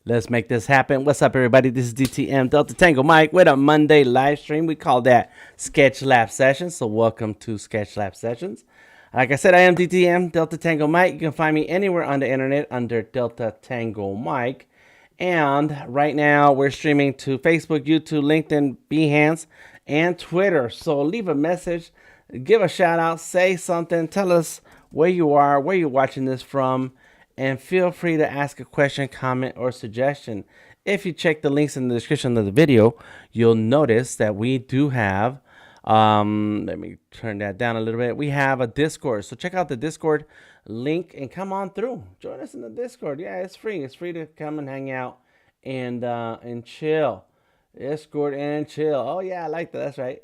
Let's make this happen. What's up, everybody? This is DTM Delta Tango Mike with a Monday live stream. We call that Sketch Lab Sessions. So, welcome to Sketch Lab Sessions. Like I said, I am DTM Delta Tango Mike. You can find me anywhere on the internet under Delta Tango Mike. And right now, we're streaming to Facebook, YouTube, LinkedIn, Behance, and Twitter. So, leave a message, give a shout out, say something, tell us where you are, where you're watching this from, and feel free to ask a question, comment, or suggestion. If you check the links in the description of the video, you'll notice that we do have, let me turn that down a little bit. We have a Discord. So check out the Discord link and come on through. Join us in the Discord. Yeah, it's free. It's free to come and hang out and chill. Discord and chill. Oh, yeah, I like that. That's right.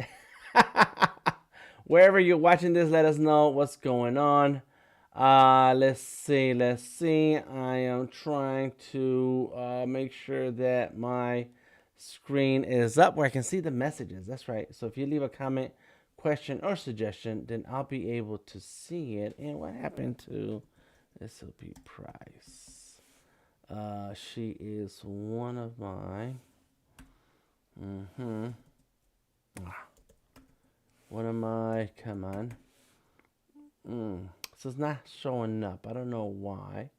Wherever you're watching this, let us know what's going on. Let's see. I am trying to make sure that my screen is up where I can see the messages. That's right. So if you leave a comment, question, or suggestion, then I'll be able to see it. And what happened to this will be Price. She is one of my. One of my. Come on. So it's not showing up. I don't know why,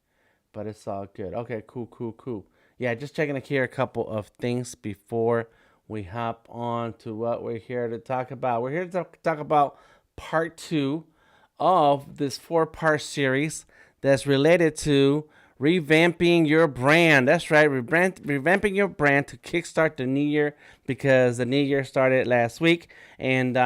but it's all good. Okay, cool. Yeah, just checking here a couple of things before we hop on to what we're here to talk about. We're here to talk about part 2 of this 4-part series that's related to revamping your brand. That's right, revamping your brand to kickstart the new year, because the new year started last week, and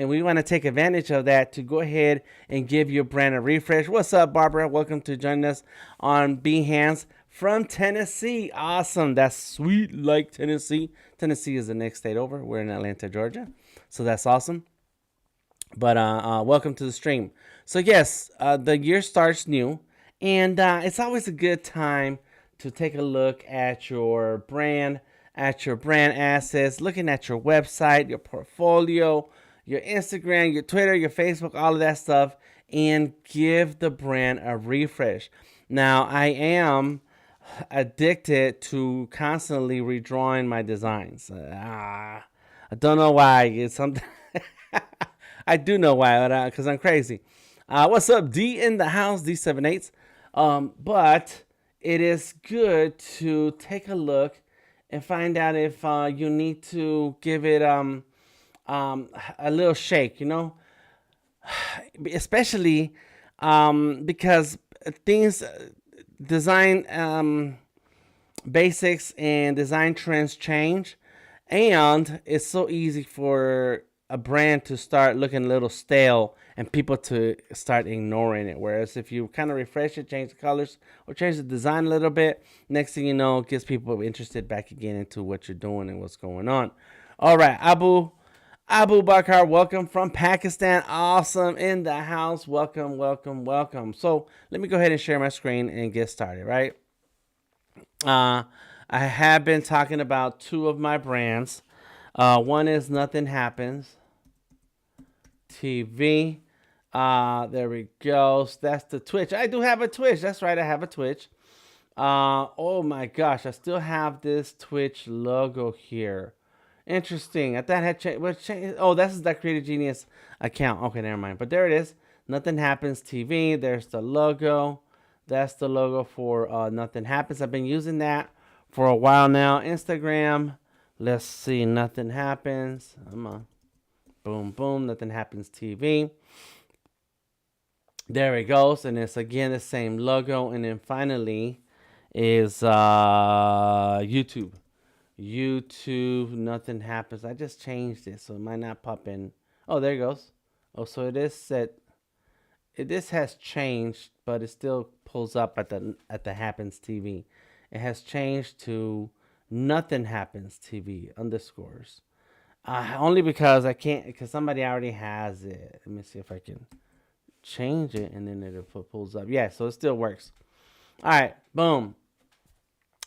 we want to take advantage of that to go ahead and give your brand a refresh. What's up, Barbara? Welcome to join us on Behance from Tennessee. Awesome, that's sweet, like Tennessee. Tennessee is the next state over. We're in Atlanta, Georgia, so that's awesome. But welcome to the stream. So yes, the year starts new, and it's always a good time to take a look at your brand assets, looking at your website, your portfolio, your Instagram, your Twitter, your Facebook, all of that stuff, and give the brand a refresh. Now, I am addicted to constantly redrawing my designs. I don't know why. It's something. I do know why, because I'm crazy. What's up, D in the house, D78s? But it is good to take a look and find out if you need to give it a little shake, especially because things, design basics and design trends change, and it's so easy for a brand to start looking a little stale and people to start ignoring it. Whereas if you kind of refresh it, change the colors, or change the design a little bit, next thing you know, it gets people interested back again into what you're doing and what's going on. All right, Abu Bakar, welcome from Pakistan. Awesome, in the house. Welcome. So let me go ahead and share my screen and get started, right? I have been talking about 2 of my brands. One is Nothing Happens TV. There we go. So that's the Twitch. I do have a Twitch. That's right, I have a Twitch. Oh my gosh, I still have this Twitch logo here. Interesting. I thought I had changed. Oh, that's the Creative Genius account. Okay, never mind. But there it is. Nothing Happens TV. There's the logo. That's the logo for Nothing Happens. I've been using that for a while now. Instagram. Let's see. Nothing Happens. Come on. Boom. Nothing Happens TV. There it goes. And it's again the same logo. And then finally is YouTube. Nothing Happens. I just changed it, so it might not pop in. Oh, there it goes. Oh, so it is set. This has changed, but it still pulls up at the Happens TV. It has changed to Nothing Happens TV underscores. Only because I can't, because somebody already has it. Let me see if I can change it, and then it pulls up. Yeah, so it still works. All right, boom.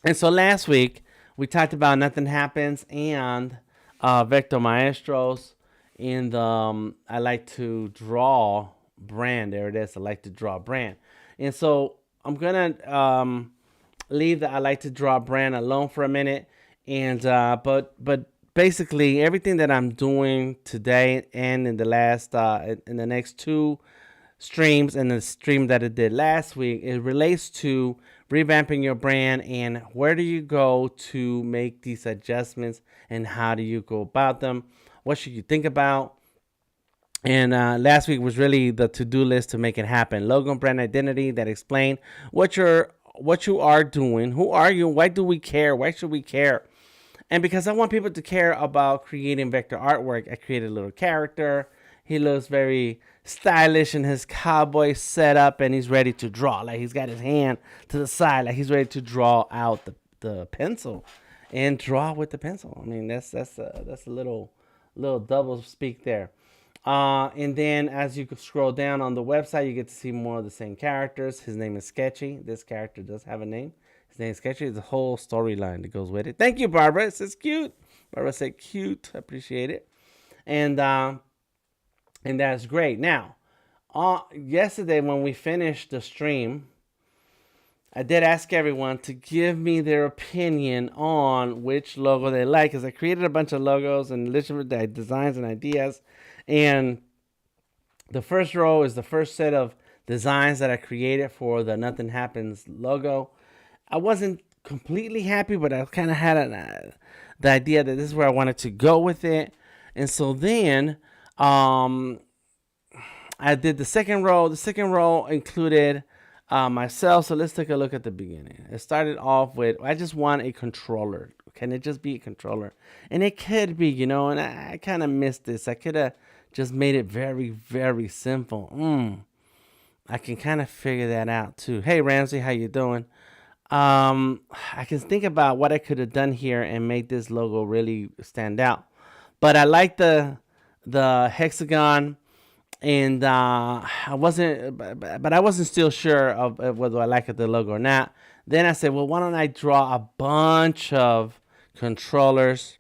And so last week we talked about Nothing Happens and Vector Maestros. And I like to draw brand. There it is. I like to draw brand. And so I'm gonna leave the I like to draw brand alone for a minute. And but basically everything that I'm doing today and in the last in the next two streams and the stream that I did last week, it relates to revamping your brand and where do you go to make these adjustments and how do you go about them? What should you think about? And last week was really the to-do list to make it happen. Logo and brand identity that explain what you are doing. Who are you? Why do we care? Why should we care? And because I want people to care about creating vector artwork, I created a little character. He looks very stylish in his cowboy setup, and he's ready to draw. Like he's got his hand to the side, like he's ready to draw out the pencil and draw with the pencil. I mean, that's a little double speak there. And then as you scroll down on the website, you get to see more of the same characters. His name is Sketchy. This character does have a name. His name is Sketchy. There's a whole storyline that goes with it. Thank you, Barbara. It says cute. Barbara said cute. I appreciate it. And that's great. Now, yesterday when we finished the stream, I did ask everyone to give me their opinion on which logo they like, because I created a bunch of logos and different designs and ideas. And the first row is the first set of designs that I created for the Nothing Happens logo. I wasn't completely happy, but I kind of had the idea that this is where I wanted to go with it. And so then I did the second row. The second row included myself. So let's take a look at the beginning. It started off with, I just want a controller. Can it just be a controller? And it could be, and I kind of missed this. I could have just made it very, very simple. I can kind of figure that out too. Hey, Ramsey, how you doing? I can think about what I could have done here and make this logo really stand out. But I like the hexagon. And I wasn't still sure of whether I liked the logo or not. Then I said, well, why don't I draw a bunch of controllers?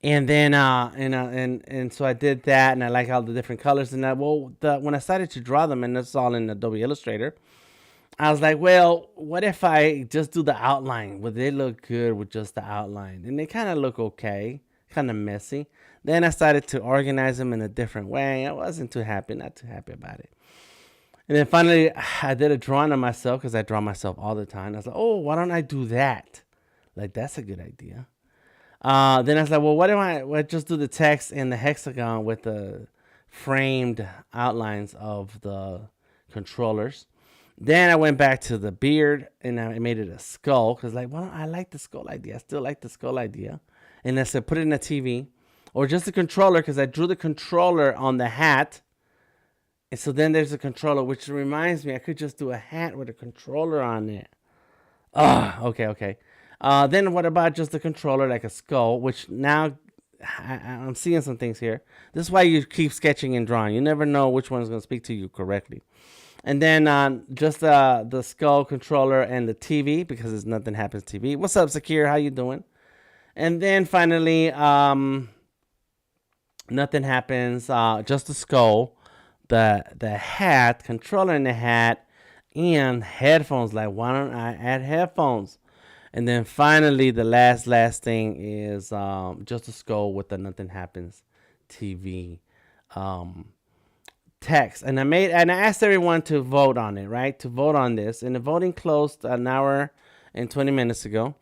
And then and so I did that, and I like all the different colors. And when I started to draw them, and it's all in Adobe Illustrator, I was like, well, what if I just do the outline? Would they look good with just the outline? And they kind of look okay, kind of messy. Then I started to organize them in a different way. I wasn't too happy, not too happy about it. And then finally, I did a drawing of myself because I draw myself all the time. I was like, oh, why don't I do that? Like, that's a good idea. Then I was like, well, what if I just do the text in the hexagon with the framed outlines of the controllers? Then I went back to the beard and I made it a skull because, like, well, I like the skull idea. I still like the skull idea. And I said, put it in a TV. Or just the controller, because I drew the controller on the hat. And so then there's a controller, which reminds me, I could just do a hat with a controller on it. Okay. Then what about just the controller, like a skull, which now I'm seeing some things here. This is why you keep sketching and drawing. You never know which one is going to speak to you correctly. And then just the skull controller and the TV, because it's Nothing Happens TV. What's up, Sakir? How you doing? And then finally, Nothing Happens, just the skull, the hat, controller in the hat, and headphones. Like, why don't I add headphones? And then finally, the last thing is just a skull with the Nothing Happens TV text. And I asked everyone to vote on it, right? To vote on this. And the voting closed an hour and 20 minutes ago.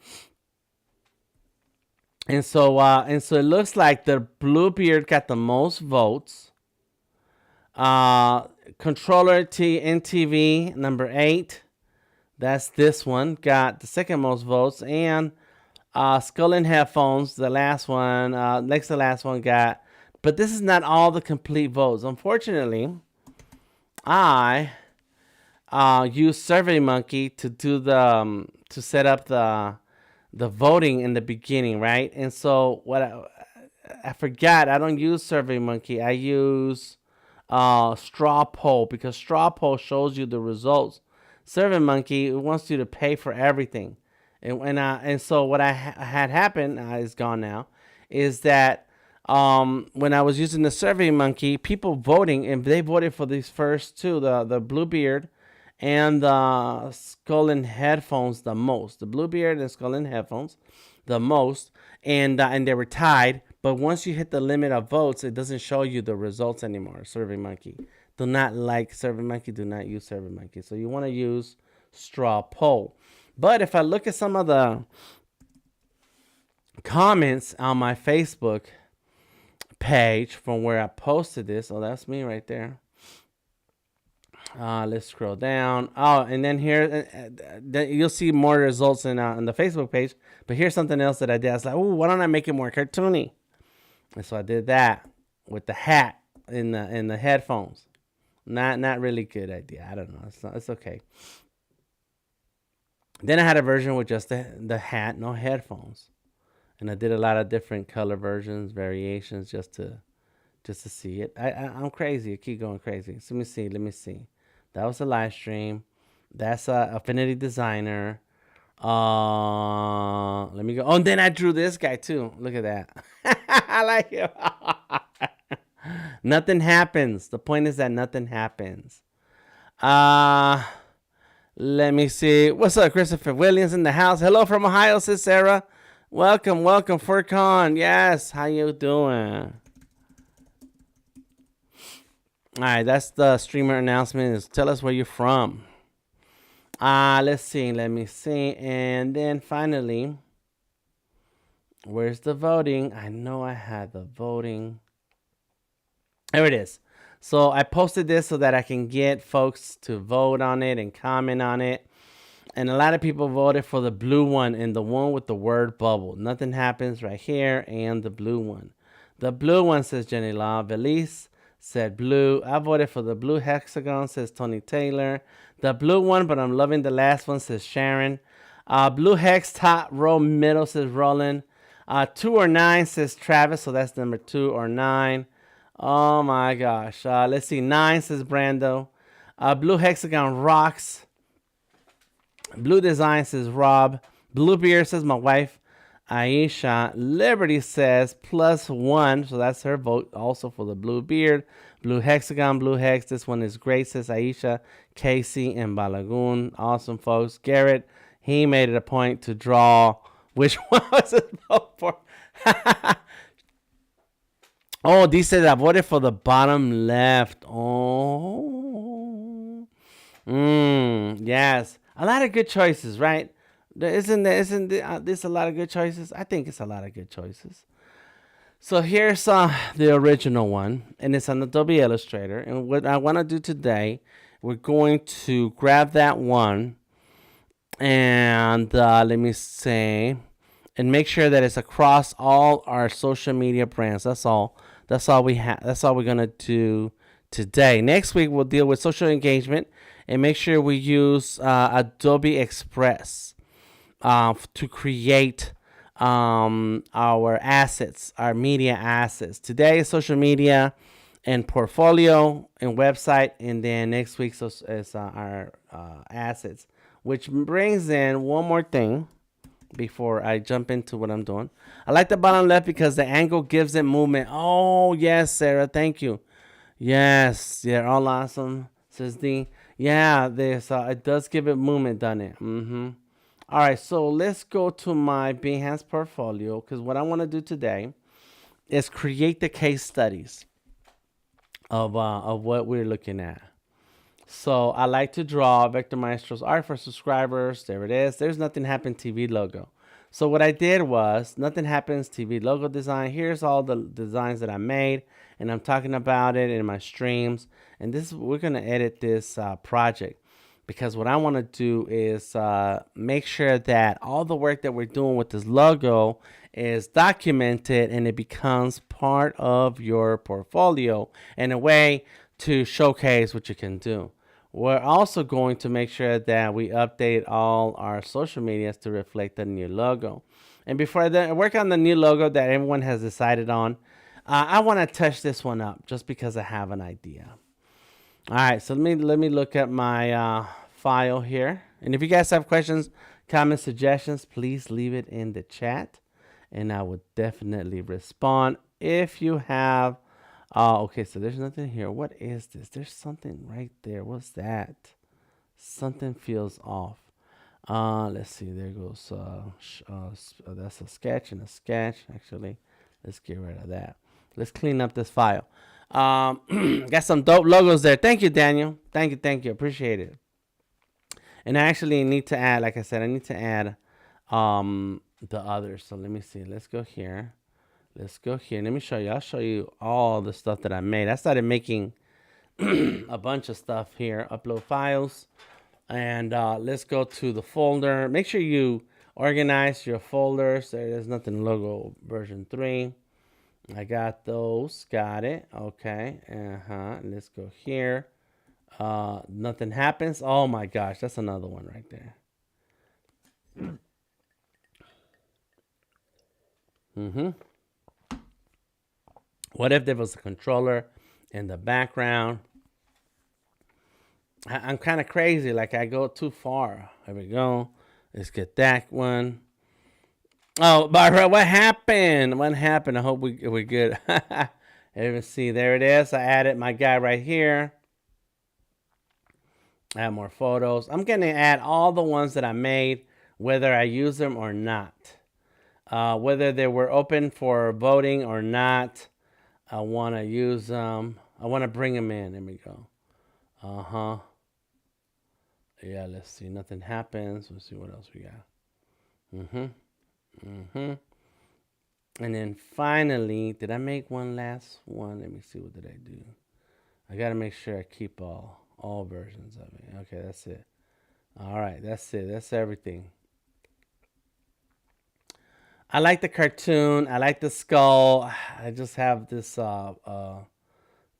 And so it looks like the Bluebeard got the most votes. Controller NTV number 8. That's this one. Got the second most votes. And Skull and Headphones, the last one, next to the last one got. But this is not all the complete votes. Unfortunately, I used SurveyMonkey to do to set up the voting in the beginning, right? And so what I forgot, I don't use SurveyMonkey. I use Straw Poll, because Straw Poll shows you the results. SurveyMonkey wants you to pay for everything, and so what I had happen is gone now, is that when I was using the SurveyMonkey, people voting, and they voted for these first two, the Bluebeard and the skull and headphones the most. The Bluebeard and skull and headphones the most, and they were tied. But once you hit the limit of votes, it doesn't show you the results anymore. SurveyMonkey. Do not like SurveyMonkey. Do not use SurveyMonkey. So you want to use straw poll. But if I look at some of the comments on my Facebook page from where I posted this, oh, that's me right there. Let's scroll down. Oh, and then here, you'll see more results on the Facebook page. But here's something else that I did. I was like, oh, why don't I make it more cartoony? And so I did that with the hat in the headphones. Not really good idea. I don't know. It's okay. Then I had a version with just the hat, no headphones, and I did a lot of different color versions, variations, just to see it. I'm crazy. I keep going crazy. So let me see. That was a live stream. That's Affinity Designer. Let me go. Oh, and then I drew this guy too. Look at that. I like it. Nothing happens. The point is that nothing happens. Let me see. What's up, Christopher Williams in the house? Hello from Ohio, sis Sarah. Welcome, FurCon. Yes, how you doing? All right, that's the streamer announcement. Is tell us where you're from. Let's see. Let me see. And then finally, where's the voting? I know I had the voting. There it is. So I posted this so that I can get folks to vote on it and comment on it. And a lot of people voted for the blue one and the one with the word bubble. Nothing happens right here, and the blue one. The blue one says Jenny Law. Belize said blue. I voted for the blue hexagon, says Tony Taylor. The blue one, but I'm loving the last one, says Sharon. Blue hex, top row, middle, says Roland. 2 or 9, says Travis. So that's number 2 or 9. Oh my gosh. Let's see. 9 says Brando. Blue hexagon rocks. Blue design says Rob. Blue beard says my wife, Aisha. Liberty says +1. So that's her vote also for the blue beard. Blue hexagon, blue hex. This one is great, says Aisha, Casey, and Balagoon. Awesome, folks. Garrett, he made it a point to draw which one was his vote for. Oh, these said I voted for the bottom left. Oh. Yes. A lot of good choices, right? Isn't this a lot of good choices? I think it's a lot of good choices. So here's the original one, and it's on Adobe Illustrator. And what I want to do today, we're going to grab that one, and let me say, and make sure that it's across all our social media brands. That's all. That's all we have. That's all we're gonna do today. Next week we'll deal with social engagement and make sure we use Adobe Express to create our assets, our media assets. Today is social media and portfolio and website, and then next week is our assets, which brings in one more thing before I jump into what I'm doing. I like the bottom left because the angle gives it movement. Oh, yes, Sarah. Thank you. Yes. Yeah, all awesome, says D. Yeah, it does give it movement, doesn't it? All right, so let's go to my Behance portfolio, because what I want to do today is create the case studies of what we're looking at. So I like to draw Vector Maestros art for subscribers. There it is. There's Nothing Happened TV logo. So what I did was Nothing Happens TV logo design. Here's all the designs that I made, and I'm talking about it in my streams. And we're going to edit this project, because what I want to do is make sure that all the work that we're doing with this logo is documented and it becomes part of your portfolio in a way to showcase what you can do. We're also going to make sure that we update all our social medias to reflect the new logo. And before I work on the new logo that everyone has decided on, I want to touch this one up just because I have an idea. All right, so let me look at my file here. And if you guys have questions, comments, suggestions, please leave it in the chat, and I would definitely respond. If you have okay, so there's nothing here. What is this? There's something right there. What's that? Something feels off. Let's see. There goes. That's a sketch and a sketch. Actually, let's get rid of that. Let's clean up this file. Got some dope logos there. Thank you, Daniel. Thank you. Thank you. Appreciate it. And I actually need to add, like I said, I need to add the others. So let me see. Let's go here. Let's go here. Let me show you. I'll show you all the stuff that I made. I started making a bunch of stuff here. Upload files. And let's go to the folder. Make sure you organize your folders. There's nothing logo version 3. I got those. Got it. Okay. Let's go here. Nothing happens. Oh my gosh, that's another one right there. What if there was a controller in the background? I'm kind of crazy. Like I go too far. There we go. Let's get that one. Oh, Barbara, what happened? What happened? I hope we're good. Let's see. There it is. I added my guy right here. Add more photos. I'm going to add all the ones that I made, whether I use them or not. Whether they were open for voting or not. I want to use them. I want to bring them in. There we go. Yeah, let's see. Nothing happens. Let's see what else we got. And then finally, did I make one last one? Let me see. What did I do? I got to make sure I keep all versions of it. Okay, that's it. All right, that's it. That's everything. I like the cartoon. I like the skull. I just have this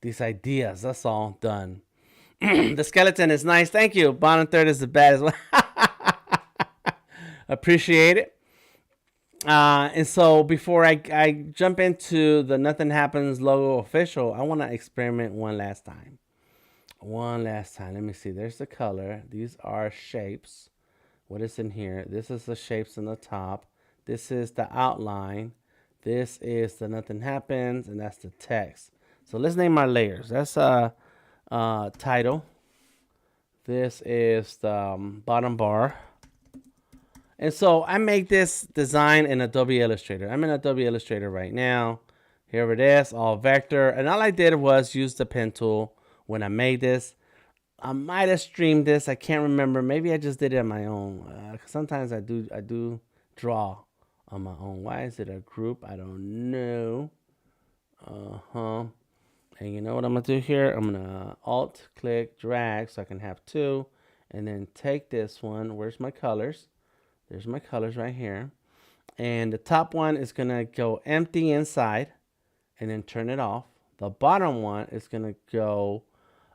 these ideas. That's all done. The skeleton is nice. Thank you. Bottom third is the best. Appreciate it. And so before I jump into the Nothing Happens logo official, I want to experiment one last time. Let me see. There's the color. These are shapes. What is in here? This is the shapes in the top. This is the outline. This is the Nothing Happens, and that's the text. So let's name our layers. That's title. This is the bottom bar. And so I make this design in Adobe Illustrator. I'm in Adobe Illustrator right now. Here it is, all vector. And all I did was use the pen tool when I made this. I might have streamed this. I can't remember. Maybe I just did it on my own. Sometimes I do draw on my own. Why is it a group? I don't know. And you know what I'm going to do here? I'm going to alt click drag so I can have two. And then take this one. Where's my colors? There's my colors right here. And the top one is going to go empty inside and then turn it off. The bottom one is going to go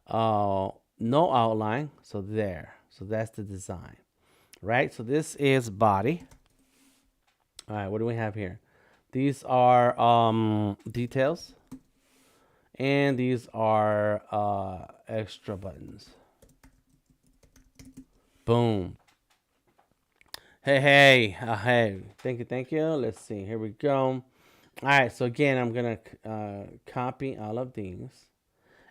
no outline. So there. So that's the design. Right? So this is body. All right. What do we have here? These are details. And these are extra buttons. Boom. Hey. Thank you. Let's see. Here we go. All right. So again, I'm going to copy all of these.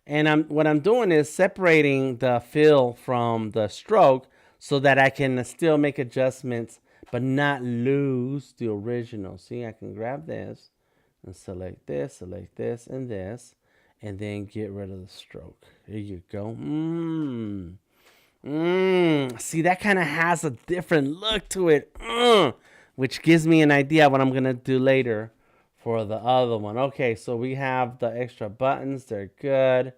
And what I'm doing is separating the fill from the stroke so that I can still make adjustments but not lose the original. See, I can grab this and select this, and this, and then get rid of the stroke. There you go. See, that kind of has a different look to it, which gives me an idea of what I'm going to do later for the other one. Okay, so we have the extra buttons. They're good.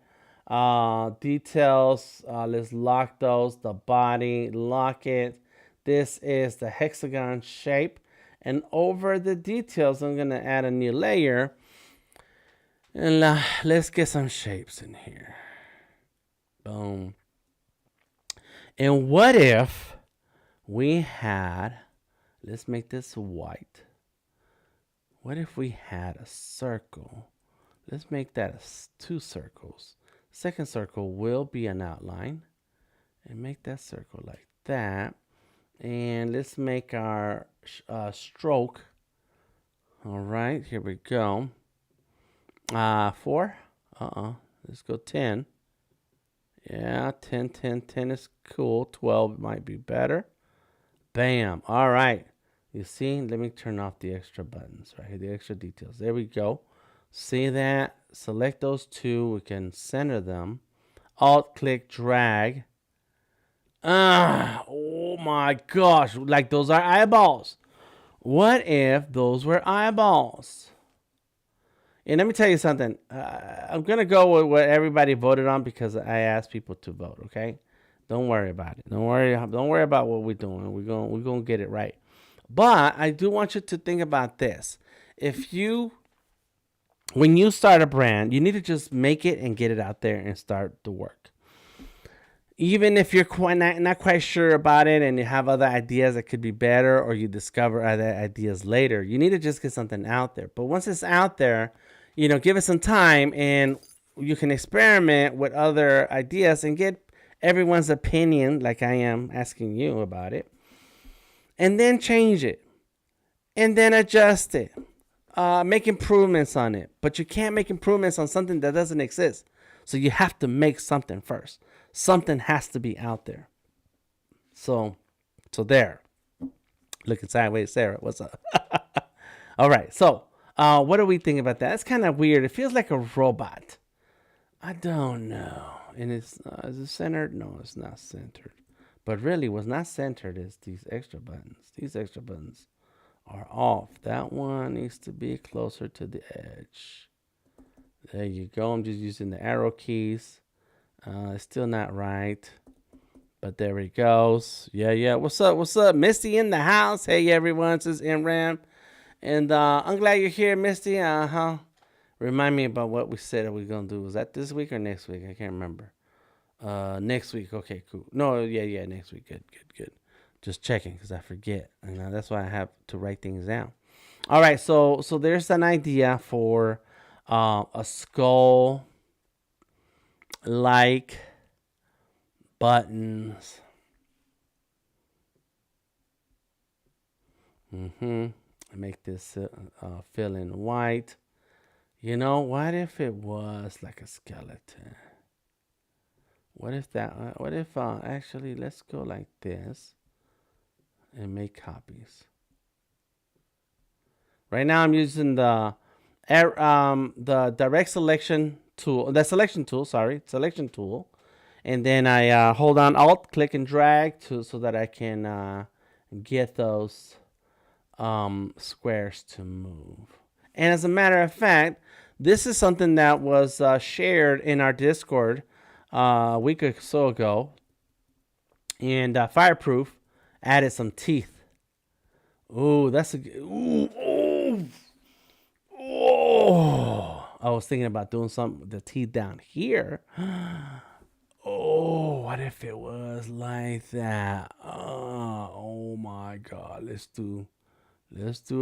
Details, let's lock those. The body, lock it. This is the hexagon shape. And over the details, I'm going to add a new layer. And let's get some shapes in here. Boom. And what if we had, let's make this white. What if we had a circle? Let's make that two circles. Second circle will be an outline. And make that circle like that. And let's make our stroke. All right, here we go. 4. Let's go 10. Yeah, 10, 10, 10 is cool. 12 might be better. Bam. All right. You see, let me turn off the extra buttons right here, the extra details. There we go. See that? Select those two. We can center them. Alt click drag. Oh my gosh. Like those are eyeballs. What if those were eyeballs? And let me tell you something. I'm gonna go with what everybody voted on because I asked people to vote. Okay, don't worry about it. Don't worry. Don't worry about what we're doing. We're gonna get it right. But I do want you to think about this. If you, when you start a brand, you need to just make it and get it out there and start the work. Even if you're not quite sure about it and you have other ideas that could be better, or you discover other ideas later, you need to just get something out there. But once it's out there, give it some time and you can experiment with other ideas and get everyone's opinion, like I am asking you about it, and then change it and then adjust it. Make improvements on it. But you can't make improvements on something that doesn't exist. So you have to make something first. Something has to be out there. So there. Looking sideways, Sarah. What's up? All right. So what do we think about that? It's kind of weird. It feels like a robot. I don't know. And is it centered? No, it's not centered. But really, what's not centered is these extra buttons. These extra buttons are off. That one needs to be closer to the edge. There you go. I'm just using the arrow keys. It's still not right. But there he goes. Yeah. What's up? Misty in the house. Hey, everyone. This is Imran. And I'm glad you're here, Misty. Remind me about what we said that we're going to do. Was that this week or next week? I can't remember. Next week. Okay, cool. No, yeah, next week. Good. Just checking because I forget. And that's why I have to write things down. All right, so there's an idea for a skull like buttons. Make this fill in white. What if it was like a skeleton? What if actually, let's go like this and make copies. Right now I'm using the direct selection tool, selection tool. And then I hold on Alt, click and drag so that I can get those squares to move. And as a matter of fact, this is something that was shared in our Discord a week or so ago. And Fireproof added some teeth. Ooh, that's a ooh. I was thinking about doing something with the teeth down here. Oh, what if it was like that? Oh my God. Let's do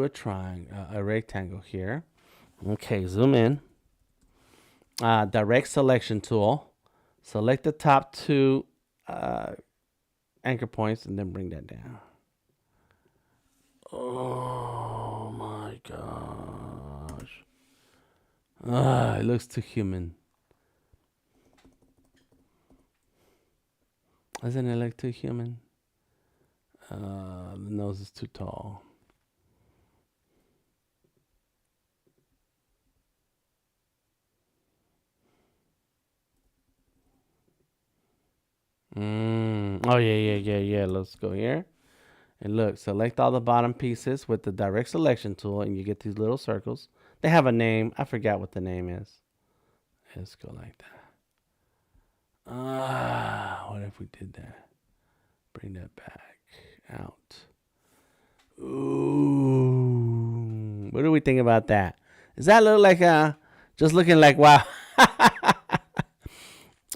a triangle, a rectangle here. Okay, zoom in. Direct selection tool. Select the top two anchor points and then bring that down. Oh my gosh. It looks too human. Doesn't it look too human? The nose is too tall. Oh, yeah. Let's go here. And look, select all the bottom pieces with the direct selection tool, and you get these little circles. They have a name. I forgot what the name is. Let's go like that. What if we did that? Bring that back out. Ooh. What do we think about that? Does that look like just looking like wow?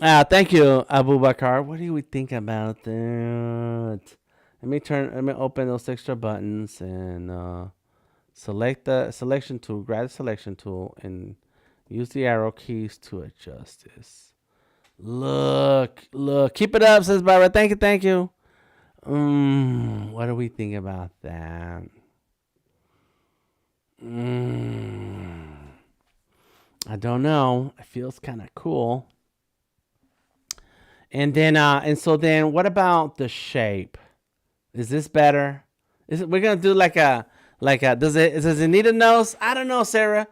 Thank you, Abu Bakar. What do we think about that? Let me open those extra buttons and select the selection tool, grab the selection tool, and use the arrow keys to adjust this. Look. Keep it up, says Barbara. Thank you. What do we think about that? I don't know. It feels kind of cool. And then and so then what about the shape? Is this better? We're gonna do like a does it need a nose? I don't know, Sarah.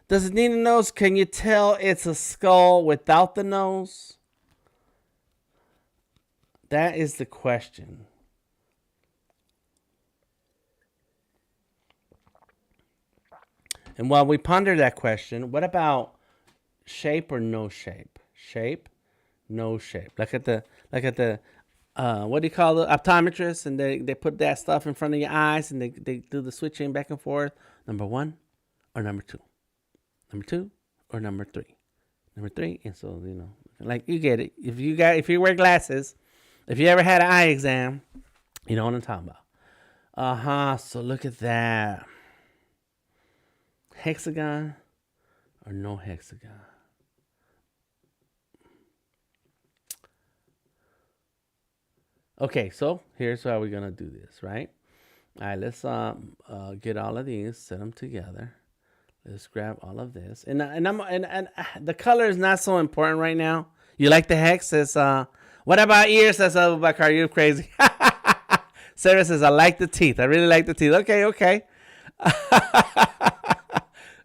Does it need a nose? Can you tell it's a skull without the nose? That is the question. And while we ponder that question, what about shape or no shape? Shape, no shape. Like at the what do you call the optometrist? And they put that stuff in front of your eyes and they do the switching back and forth. Number one or number two? Number two or number three? Number three. And so, like you get it. If you wear glasses, if you ever had an eye exam, you know what I'm talking about. So look at that. Hexagon or no hexagon? Okay, so here's how we're gonna do this, right? All right, let's get all of these, set them together. Let's grab all of this, and the color is not so important right now. You like the hex? Says what about ears? Says Abubakar, you crazy? Sarah says I like the teeth. I really like the teeth. Okay.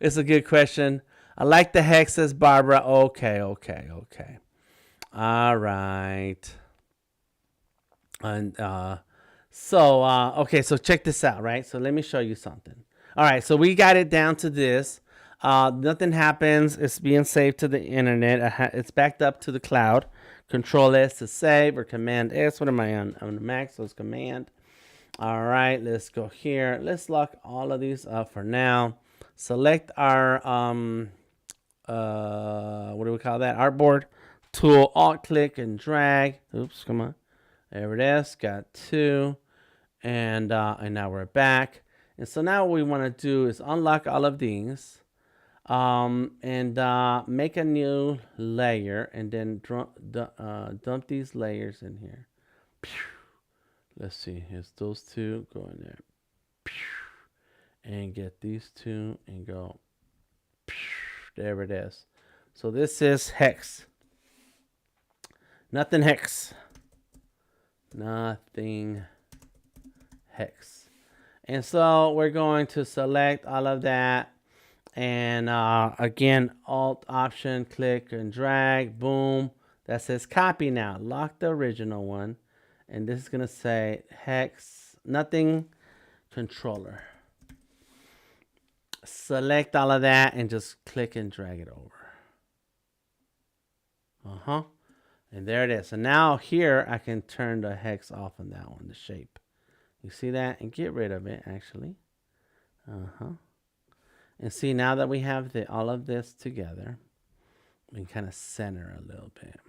It's a good question. I like the hex, says Barbara. Okay. All right. And okay, so check this out, right? So let me show you something. All right, so we got it down to this. Nothing happens. It's being saved to the internet. It's backed up to the cloud. Control S to save, or Command S. What am I on the Mac? So it's Command. All right, let's go here. Let's lock all of these up for now. Select our what do we call that? Artboard tool. Alt click and drag. Oops, come on. There it is. Got two, and now we're back. And so now what we want to do is unlock all of these, and make a new layer, and then dump these layers in here. Let's see. Here's those two. Go in there. And get these two and go. There it is. So this is hex. Nothing hex. Nothing hex. And so we're going to select all of that. And again, Alt Option, click and drag. Boom. That says copy now. Lock the original one. And this is going to say hex. Nothing controller. Select all of that and just click and drag it over. And there it is. So now here I can turn the hex off on that one, the shape. You see that? And get rid of it actually. And see, now that we have all of this together, we can kind of center a little bit.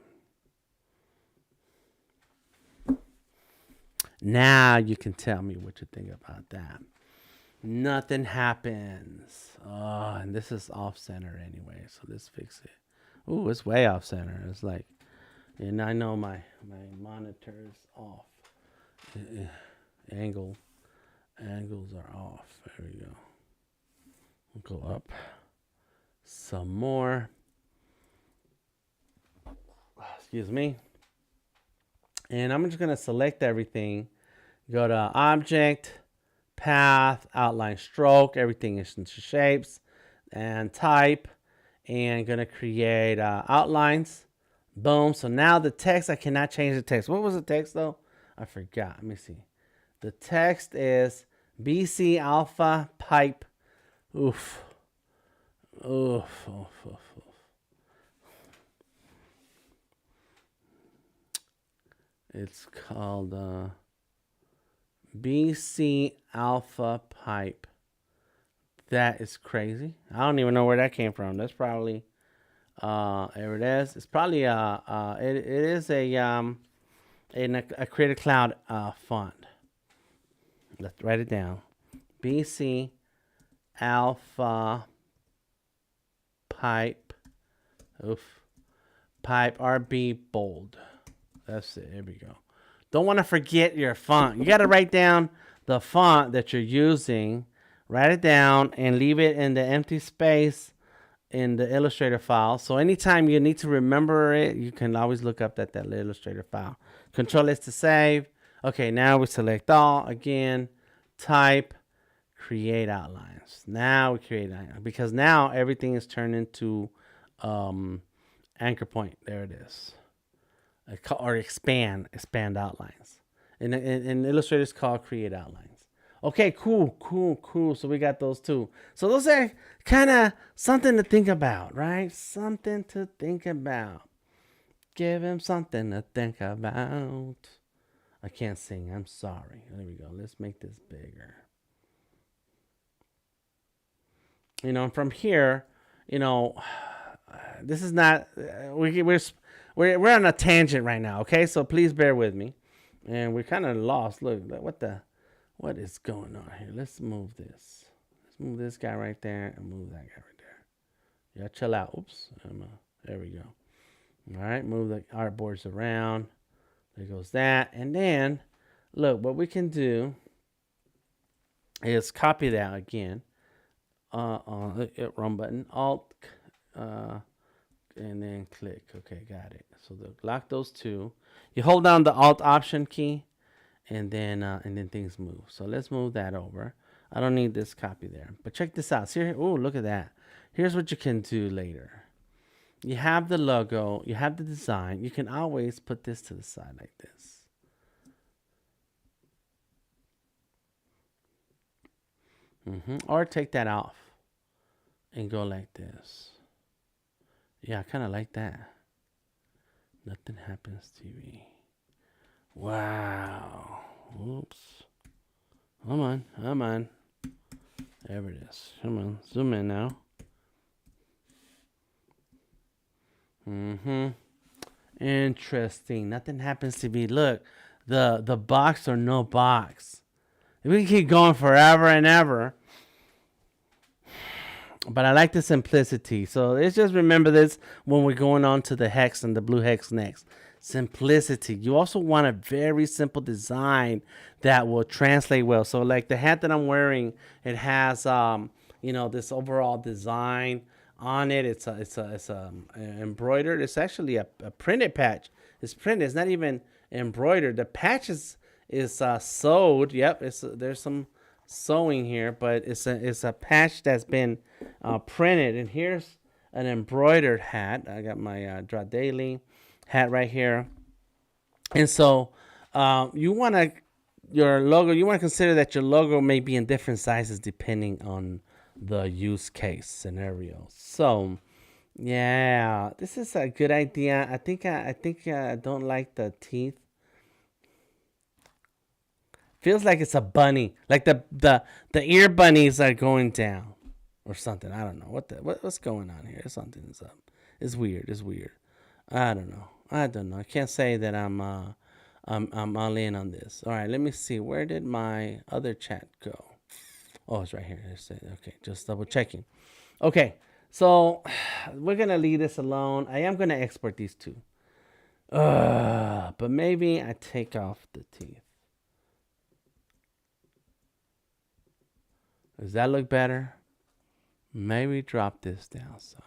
Now you can tell me what you think about that. Nothing happens. Oh, and this is off center anyway, so let's fix it. Ooh, it's way off center. It's like, and I know my monitor is off. Angles are off. There we go. We'll go up some more. Excuse me. And I'm just gonna select everything. Go to Object, Path, Outline, Stroke. Everything is into shapes, and Type. And gonna create outlines. Boom. So now the text, I cannot change the text. What was the text though? I forgot. Let me see. The text is BC Alpha Pipe. Oof. It's called BC Alpha Pipe. That is crazy. I don't even know where that came from. That's probably there it is. It's probably it is a Creative Cloud font. Let's write it down. BC Alpha Pipe. Pipe RB bold. That's it. There we go. Don't want to forget your font. You got to write down the font that you're using. Write it down and leave it in the empty space in the Illustrator file. So anytime you need to remember it, you can always look up that Illustrator file. Control S to save. Okay, now we select all again, type, create outlines. Now we create outlines because now everything is turned into anchor point. There it is. Or expand outlines. In Illustrator, it's called create outlines. Okay, cool. So we got those two. So those are kind of something to think about, right? Something to think about. Give him something to think about. I can't sing. I'm sorry. There we go. Let's make this bigger. You know, from here, you know, this is not. We're on a tangent right now. Okay, so please bear with me. And we're kind of lost. Look, what is going on here? Let's move this. Let's move this guy right there and move that guy right there. Yeah, chill out. Oops. There we go. All right, move the artboards around. There goes that. And then, look, what we can do is copy that again. Wrong button. Alt, and then click. Okay, got it. So lock those two. You hold down the Alt Option key. And then things move. So let's move that over. I don't need this copy there. But check this out. Here, oh, look at that. Here's what you can do later. You have the logo. You have the design. You can always put this to the side like this. Or take that off and go like this. Yeah, I kind of like that. Nothing happens TV. Wow. Oops. Come on. There it is. Come on. Zoom in now. Interesting. Nothing happens to me. Look, the box or no box. We can keep going forever and ever. But I like the simplicity. So let's just remember this when we're going on to the hex and the blue hex next. Simplicity. You also want a very simple design that will translate well. So like the hat that I'm wearing, it has this overall design on it. It's embroidered. It's actually a printed patch. It's printed. It's not even embroidered. The patch is sewed. Yep. There's some sewing here, but it's a patch that's been printed. And here's an embroidered hat. I got my Draw Daily hat right here. And so you want to consider that your logo may be in different sizes depending on the use case scenario. So yeah, this is a good idea. I think I don't like the teeth. Feels like it's a bunny, like the ear bunnies are going down or something. I don't know what's going on here. Something is up. It's weird. I don't know. I can't say that I'm all in on this. All right, let me see. Where did my other chat go? Oh, it's right here. Okay, just double checking. Okay, so we're gonna leave this alone. I am gonna export these two. But maybe I take off the teeth. Does that look better? Maybe drop this down some.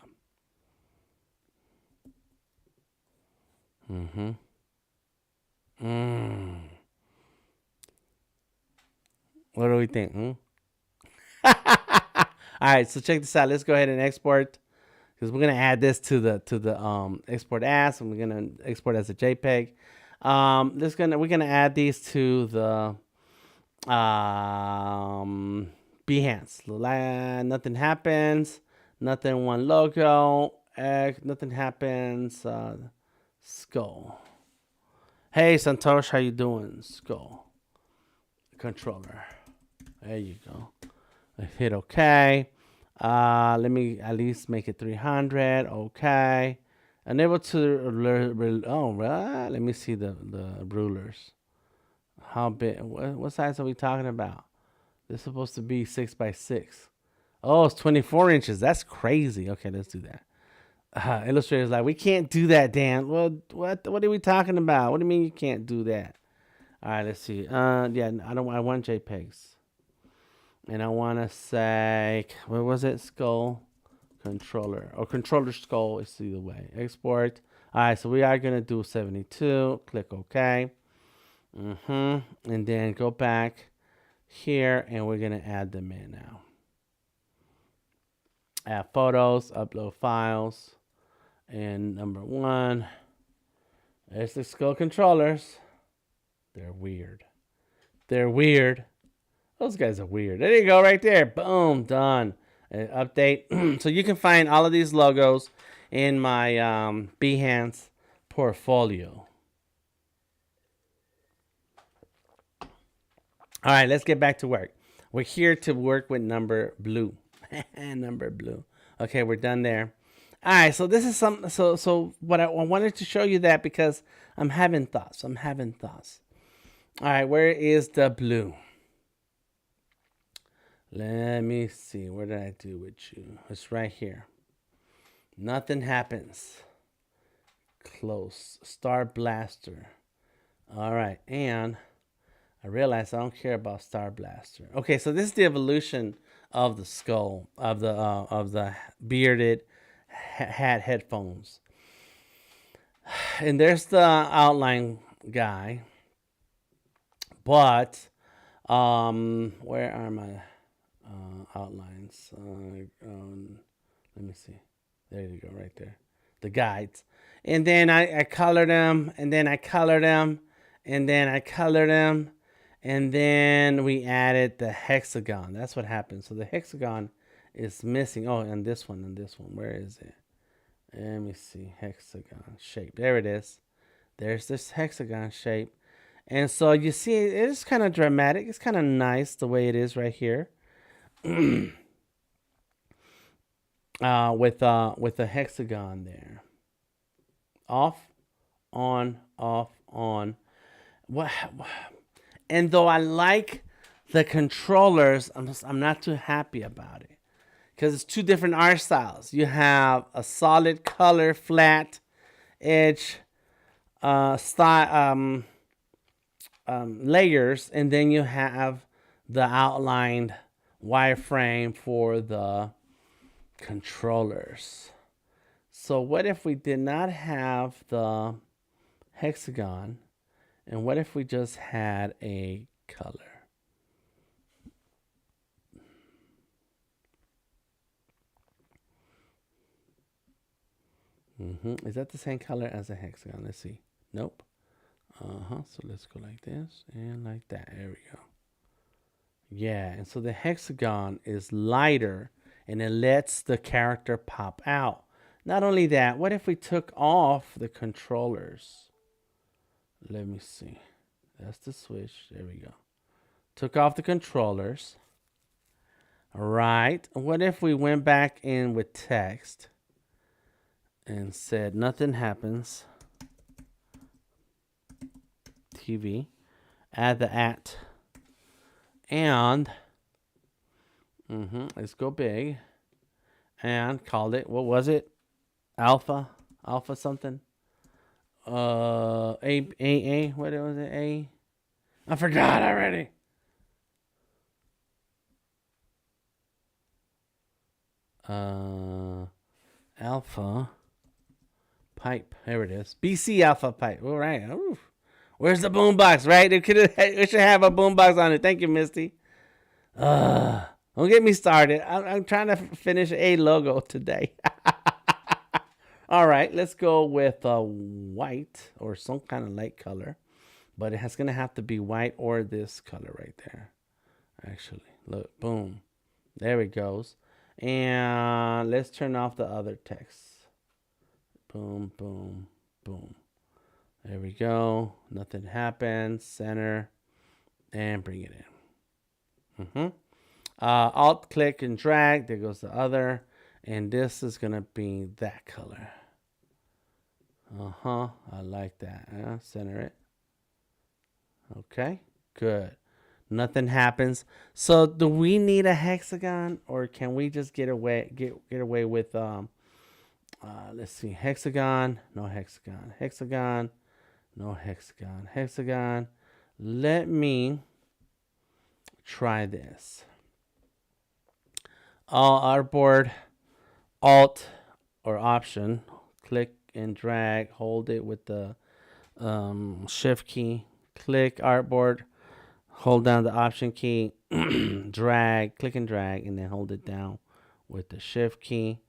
What do we think? All right, so check this out. Let's go ahead and export because we're gonna add this to the export as, and we're gonna export as a JPEG. We're gonna add these to the Behance. Nothing happens. Nothing. One logo. Nothing happens. Skull. Hey Santosh, how you doing? Skull. Controller. There you go. I hit OK. Let me at least make it 300. OK. Unable to. Let me see the rulers. How big? What size are we talking about? This is supposed to be 6x6. Oh, it's 24 inches. That's crazy. Okay, let's do that. Illustrator's like, we can't do that, Dan. Well, what are we talking about? What do you mean you can't do that? All right, let's see. I want JPEGs. And I want to say, what was it? Skull controller or controller skull. It's either way. Export. All right, so we are gonna do 72. Click OK. And then go back here, and we're gonna add them in now. Add photos, upload files, and number 1. There's the skull controllers. They're weird. They're weird. Those guys are weird. There you go, right there. Boom, done. Update. So you can find all of these logos in my Behance portfolio. All right, let's get back to work. We're here to work with number blue. Number blue. Okay, we're done there. All right, so this is some. So what I wanted to show you that because I'm having thoughts. All right, where is the blue? Let me see. What did I do with you? It's right here. Nothing happens. Close. Star Blaster. All right, and I realize I don't care about Star Blaster. Okay, so this is the evolution of the skull of the bearded hat headphones. And there's the outline guy. But where are my outlines? Let me see. There you go, right there. The guides. And then I colored them, and then I colored them, and then I colored them, and then we added the hexagon. That's what happened. So the hexagon is missing. Oh, and this one, Where is it? Let me see. Hexagon shape. There it is. There's this hexagon shape. And so you see, it is kind of dramatic. It's kind of nice the way it is right here. With the hexagon there. Off, on, off, on. What? And though I like the controllers, I'm not too happy about it. Because it's two different art styles. You have a solid color, flat edge style, layers, and then you have the outlined wireframe for the controllers. So what if we did not have the hexagon, and what if we just had a color? Is that the same color as the hexagon? Let's see. Nope. So let's go like this and like that. There we go. Yeah, and so the hexagon is lighter and it lets the character pop out. Not only that, what if we took off the controllers? Let me see. That's the switch. There we go. Took off the controllers. All right. What if we went back in with text and said nothing happens? TV. Add the at. And let's go big. And called it, what was it? Alpha something. A, what was it? A? I forgot already. Alpha pipe. There it is. BC alpha pipe. All right. Oof. Where's the boombox? Right? It should have a boombox on it. Thank you, Misty. Don't get me started. I'm trying to finish a logo today. All right, let's go with white or some kind of light color. But it's going to have to be white or this color right there. Actually, look, boom. There it goes. And let's turn off the other text. Boom, boom, boom. There we go. Nothing happens. Center. And bring it in. Alt, click, and drag. There goes the other. And this is going to be that color. I like that. Center it. Okay, good. Nothing happens. So do we need a hexagon, or can we just get away with let's see, hexagon, no hexagon, hexagon, no hexagon, hexagon. Let me try this. Artboard Alt or Option, click and drag, hold it with the Shift key, click Artboard, hold down the Option key, drag, click and drag, and then hold it down with the Shift key.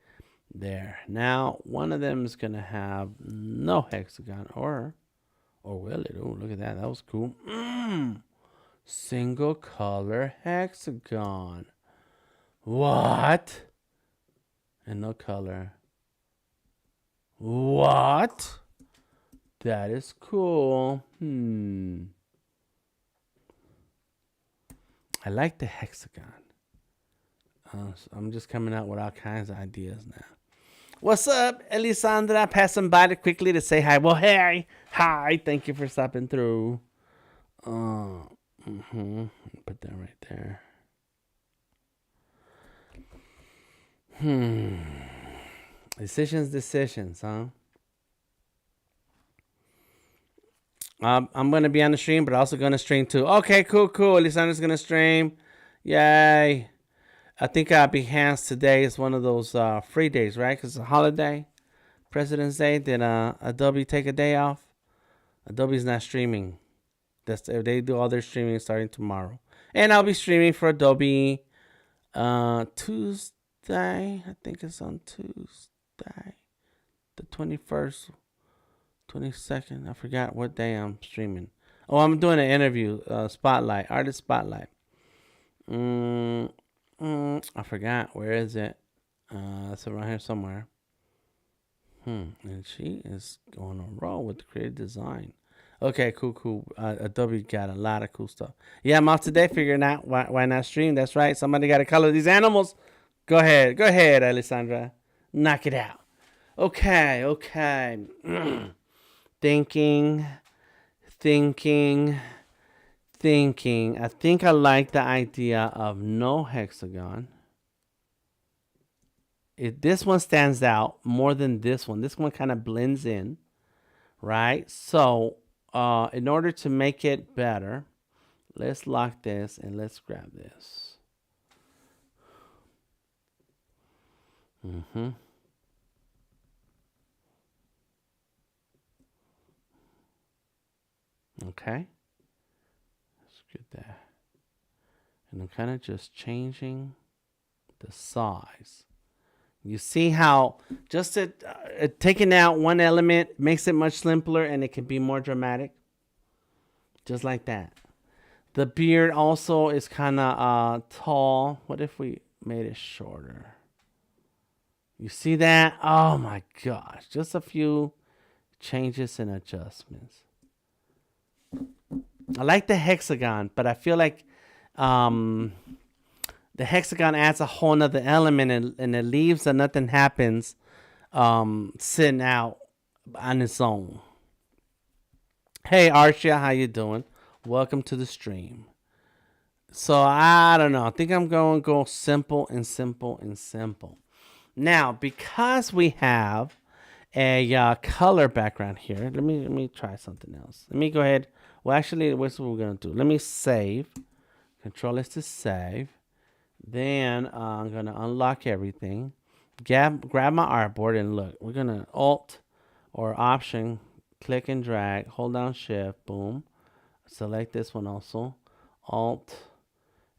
There. Now, one of them is going to have no hexagon, or will it? Oh, look at that. That was cool. Single color hexagon. What? And no color. What? That is cool. I like the hexagon. So I'm just coming out with all kinds of ideas now. What's up, Elisandra? Passing by quickly to say hi. Well, hey, hi. Thank you for stopping through. Put that right there. Decisions, huh? I'm gonna be on the stream, but also gonna stream too. Okay, cool. Elisandra's gonna stream. Yay! I think Behance today is one of those free days, right? Because it's a holiday, President's Day. Did Adobe take a day off? Adobe's not streaming. They do all their streaming starting tomorrow, and I'll be streaming for Adobe Tuesday. I think it's on Tuesday, the 21st, 22nd. I forgot what day I'm streaming. Oh, I'm doing an interview, spotlight, artist spotlight. I forgot. Where is it? It's around here somewhere. And she is going on roll with creative design. Okay, cool. Adobe got a lot of cool stuff. Yeah, I'm off today figuring out why not stream. That's right. Somebody got to color these animals. Go ahead, Alessandra. Knock it out. Okay. Thinking. I think I like the idea of no hexagon. This one stands out more than this one. This one kind of blends in, right? So in order to make it better, let's lock this and let's grab this. Okay. Let's get that. And I'm kind of just changing the size. You see how just taking out one element makes it much simpler and it can be more dramatic? Just like that. The beard also is kind of tall. What if we made it shorter? You see that? Oh my gosh. Just a few changes and adjustments. I like the hexagon, but I feel like the hexagon adds a whole nother element and it leaves that nothing happens sitting out on its own. Hey Archia, how you doing? Welcome to the stream. So I don't know. I think I'm going to go simple. Now, because we have a color background here, let me try something else. Let me go ahead. Well, actually, what's what we're going to do? Let me save. Control S to save. Then I'm going to unlock everything. Grab my artboard and look. We're going to Alt or Option, click and drag, hold down Shift, boom. Select this one also. Alt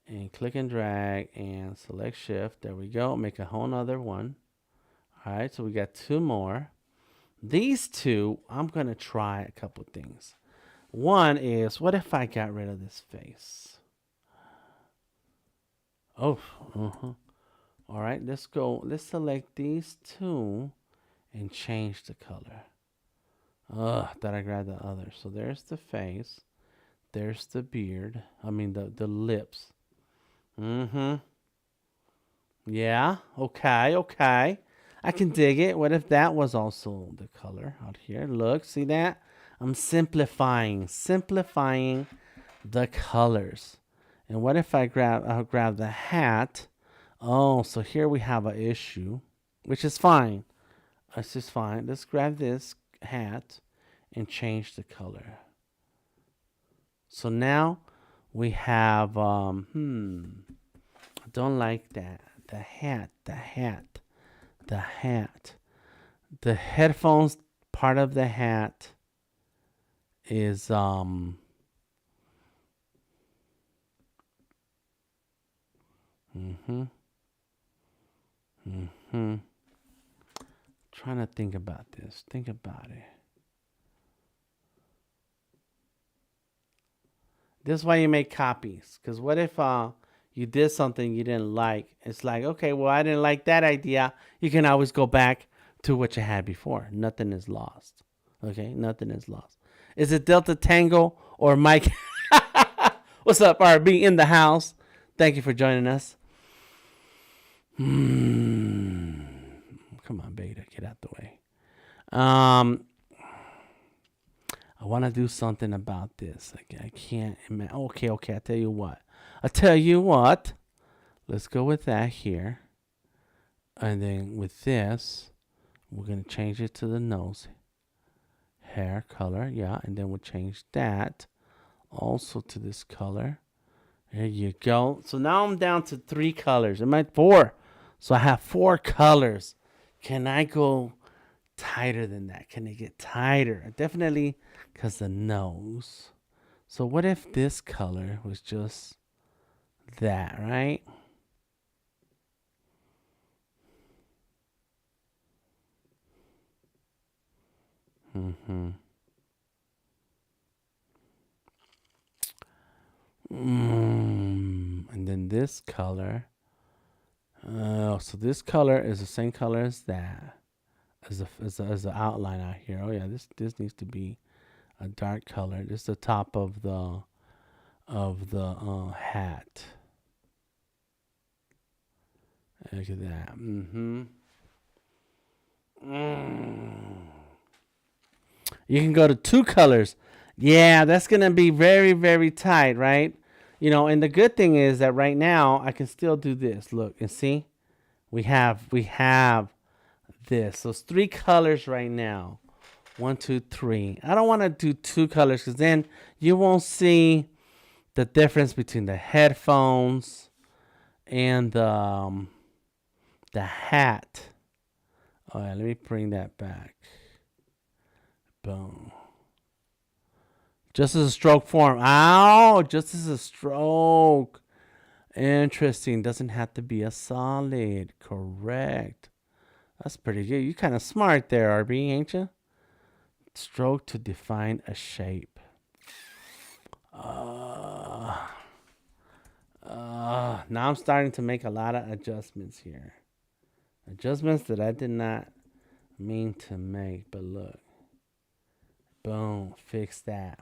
and click and drag and select Shift. There we go. Make a whole nother one. All right, so we got two more. These two, I'm going to try a couple things. One is, what if I got rid of this face? Oh, all right, let's go. Let's select these two and change the color. Thought I grabbed the other. So there's the face. There's the beard. I mean, the lips. Yeah, okay. I can dig it. What if that was also the color out here? Look, see that? I'm simplifying the colors. And what if I'll grab the hat? Oh, so here we have an issue, which is fine. It's just fine. Let's grab this hat and change the color. So now we have, I don't like that. The hat. the hat. The headphones part of the hat is mm-hmm. Mm-hmm. Trying to think about this. Think about it. This is why you make copies. Because what if you did something you didn't like? It's like, okay, well, I didn't like that idea. You can always go back to what you had before. Nothing is lost. Okay, nothing is lost. Is it Delta Tango or Mike? What's up, RB in the house? Thank you for joining us. Come on, Beta, get out the way. I want to do something about this. I can't imagine. Okay. I tell you what. Let's go with that here. And then with this, we're going to change it to the nose. Hair color. Yeah. And then we'll change that also to this color. There you go. So now I'm down to 3 colors. Am I 4? So I have 4 colors. Can I go tighter than that? Can it get tighter? Definitely, because the nose. So what if this color was just that, right? Mm-hmm. And then this color. So this color is the same color as that. As the outline out here. Oh yeah, this needs to be a dark color. This is the top of the hat. Look at that. You can go to 2 colors. Yeah, that's gonna be very, very tight, right? You know, and the good thing is that right now I can still do this. Look and see, we have this. So it's 3 colors right now. 1, 2, 3. I don't want to do 2 colors because then you won't see the difference between the headphones and the hat. Oh yeah, let me bring that back. Boom. Just as a stroke form. Ow! Just as a stroke. Interesting. Doesn't have to be a solid. Correct. That's pretty good. You kind of smart there, RB, ain't you? Stroke to define a shape. Now I'm starting to make a lot of adjustments here. Adjustments that I did not mean to make, but look. Boom. Fix that.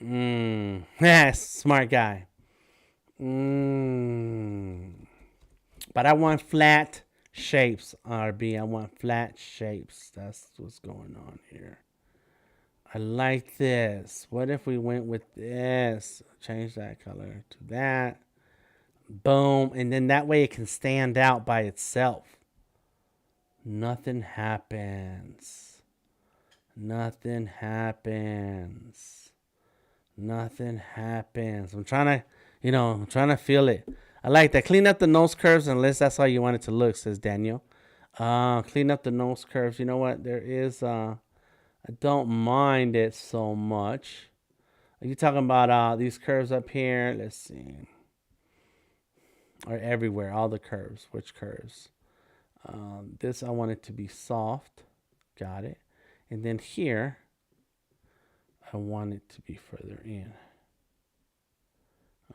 Yes, smart guy. But I want flat shapes, RB. I want flat shapes. That's what's going on here. I like this. What if we went with this? Change that color to that. Boom. And then that way it can stand out by itself. Nothing happens. Nothing happens. Nothing happens. I'm trying to feel it. I like that. Clean up the nose curves unless that's how you want it to look, says Daniel. Clean up the nose curves. You know what? There is, I don't mind it so much. Are you talking about these curves up here? Let's see. Or everywhere, all the curves. Which curves? This, I want it to be soft. Got it. And then here, I want it to be further in.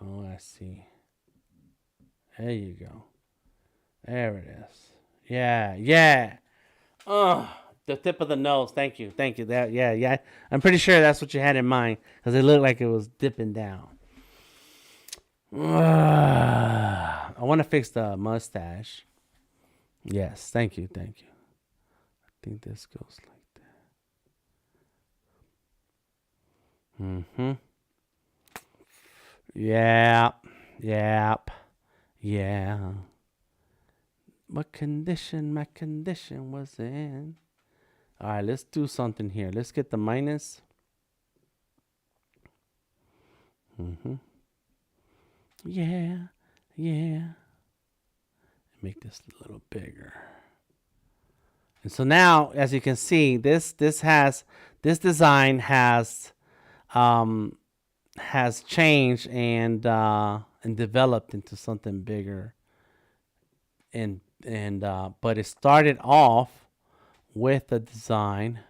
Oh, I see. There you go. There it is. Yeah. The tip of the nose. Thank you. That, yeah. I'm pretty sure that's what you had in mind because it looked like it was dipping down. I want to fix the mustache. Yes, thank you. I think this goes like that. Yeah. What condition my condition was in. All right, let's do something here. Let's get the minus. Yeah. Make this a little bigger. And so now, as you can see, this design um, has changed and developed into something bigger. And but it started off with a design.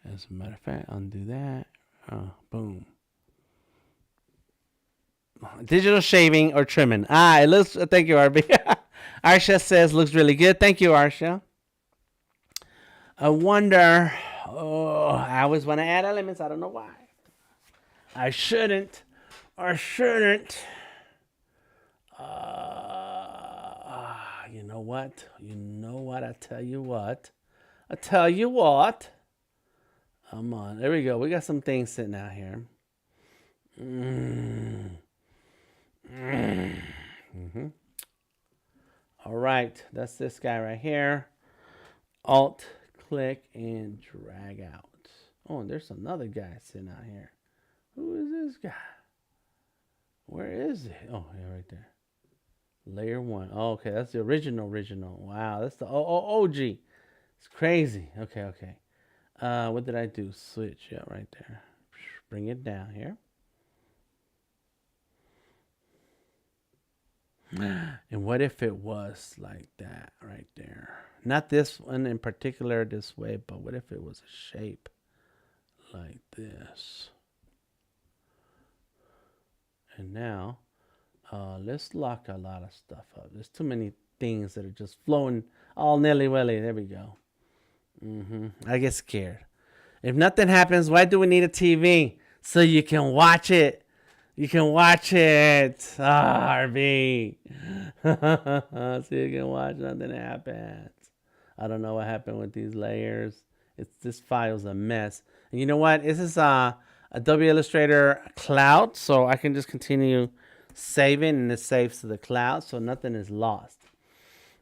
As a matter of fact, undo that. Boom. Digital shaving or trimming. It looks. Thank you, RB. Arsha says looks really good. Thank you, Arsha. I wonder. Oh, I always want to add elements. I don't know why. I shouldn't. Or shouldn't. You know what? You know what? I tell you what. I tell you what. Come on. There we go. We got some things sitting out here. All right. That's this guy right here. Alt, click, and drag out. Oh, and there's another guy sitting out here. Who is this guy? Where is it? Oh, yeah, right there. Layer 1. Oh, okay, that's the original. Wow, that's the OG. It's crazy. Okay. What did I do? Switch. Yeah, right there. Bring it down here. And what if it was like that right there? Not this one in particular this way, but what if it was a shape like this? And now, let's lock a lot of stuff up. There's too many things that are just flowing all nilly-willy. There we go. I get scared. If nothing happens, why do we need a TV? So you can watch it. You can watch it. RB. So you can watch, nothing happens. I don't know what happened with these layers. This file's a mess. And you know what? This is Adobe Illustrator cloud, so I can just continue saving, and it saves to the cloud, so nothing is lost.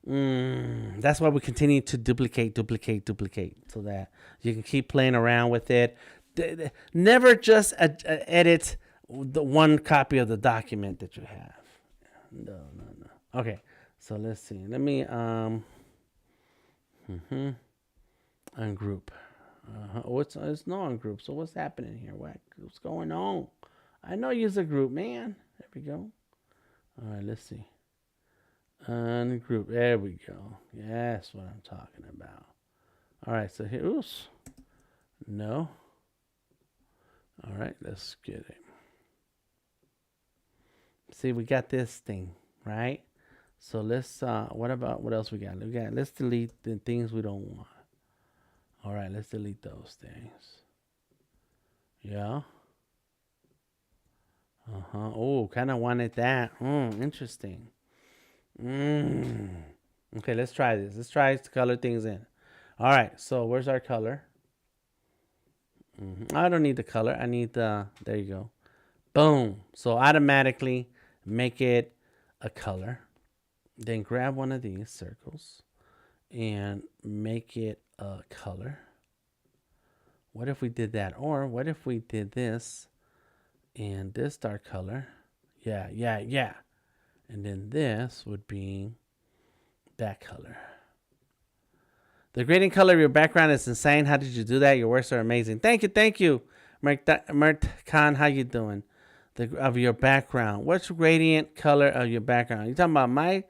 That's why we continue to duplicate, so that you can keep playing around with it. Never just edit the one copy of the document that you have. No. Okay, so let's see. Let me ungroup. It's no ungroup. So what's happening here? What's going on? I know use a group, man. There we go. All right, let's see. Ungroup. There we go. Yeah, that's what I'm talking about. All right, so here. Oops. No. All right, let's get it. See, we got this thing, right? So let's, what else we got? Let's delete the things we don't want. All right, let's delete those things. Yeah. Oh, kind of wanted that. Interesting. Okay, let's try this. Let's try to color things in. All right, so where's our color? I don't need the color. I need there you go. Boom. So automatically make it a color. Then grab one of these circles and make it a color. What if we did that? Or what if we did this and this dark color? Yeah. And then this would be that color. The gradient color of your background is insane. How did you do that? Your works are amazing. Thank you. Mert Khan, how you doing? Of your background. What's gradient color of your background? You talking about my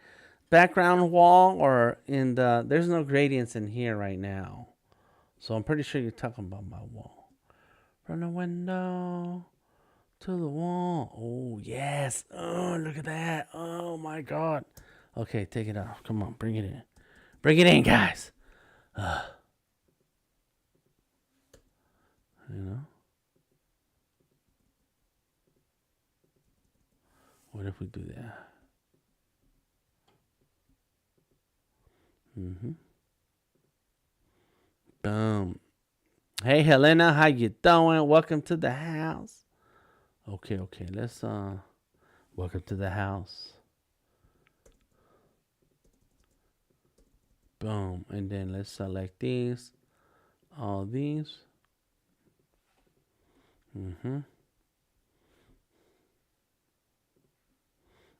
background wall or in the... There's no gradients in here right now. So I'm pretty sure you're talking about my wall. From the window to the wall. Oh, yes. Oh, look at that. Oh, my God. Okay, take it off. Come on, bring it in. Bring it in, guys. You know? What if we do that? Boom. Hey, Helena, how you doing? Welcome to the house. Okay. Let's welcome to the house. Boom. And then let's select these. All these.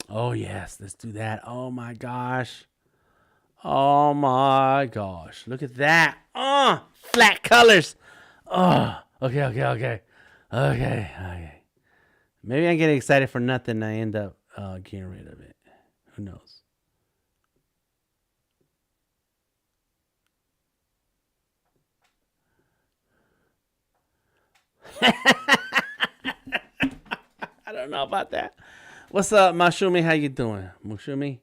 Oh yes, let's do that. Oh my gosh. Oh my gosh. Look at that. Flat colors. Okay, okay, okay. Okay, okay. Maybe I get excited for nothing and I end up getting rid of it. Who knows? I don't know about that. What's up, Mashumi? How you doing? Mushumi?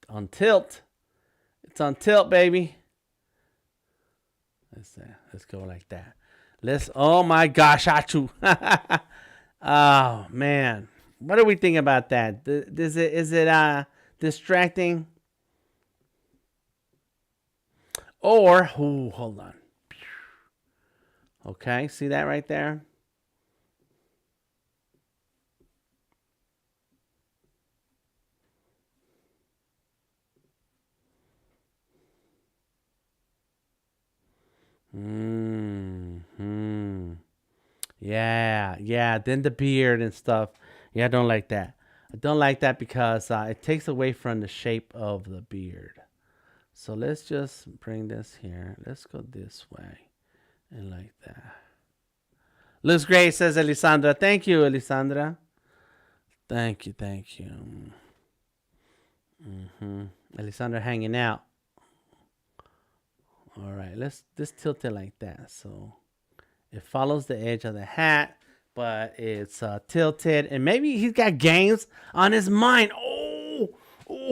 On tilt. It's on tilt, baby. Let's go like that. Oh my gosh, Achu. Oh man. What do we think about that? Is it distracting? Or hold on. Okay, see that right there? Hmm. Yeah, yeah. Then the beard and stuff. Yeah, I don't like that. I don't like that because it takes away from the shape of the beard. So let's just bring this here. Let's go this way and like that. Looks great, says Elisandra. Thank you, Elisandra. Thank you, thank you. Elisandra hanging out. All right, let's tilt it like that. So it follows the edge of the hat, but it's tilted. And maybe he's got games on his mind. Oh,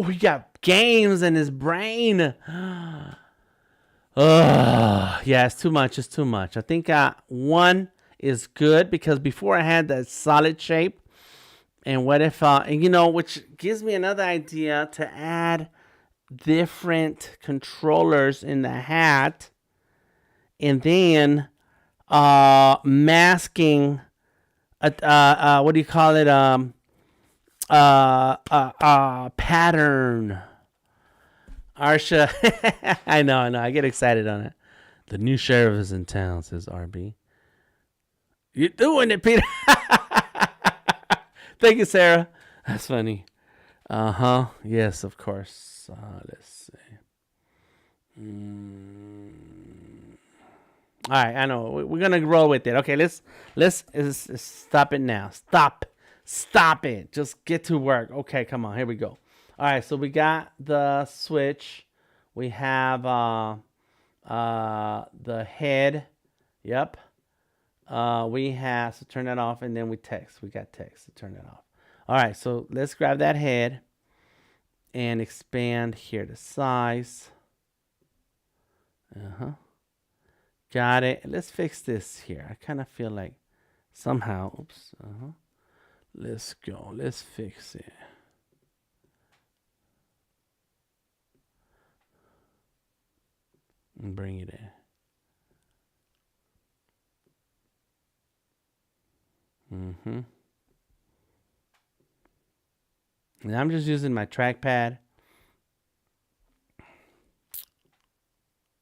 he got games in his brain. Yeah, it's too much. It's too much. I think one is good because before I had that solid shape. And what if, which gives me another idea to add different controllers in the hat and then masking, what do you call it? Pattern. Arsha, I know. I get excited on it. The new sheriff is in town, says RB. You're doing it, Peter. Thank you, Sarah. That's funny. Yes, of course. Let's see. All right, I know. We're gonna roll with it. Okay, let's stop it now. Stop it. Just get to work. Okay, come on. Here we go. All right, so we got the switch. We have the head. Yep. We have to turn that off, and then we text. We got text to turn that off. All right, so let's grab that head and expand here the size. Got it. Let's fix this here. I kind of feel like somehow, oops. Let's go. Let's fix it. And bring it in. And I'm just using my trackpad.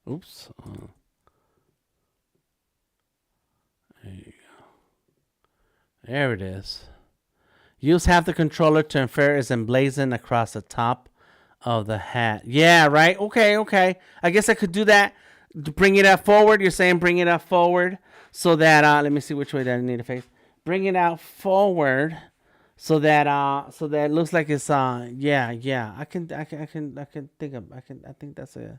Oops. There you go. There it is. Use half the controller to infer is emblazoned across the top of the hat. Yeah, right? Okay. I guess I could do that. Bring it up forward. You're saying bring it up forward so that, let me see which way that I need to face. Bring it out forward so that it looks like it's yeah. I think that's a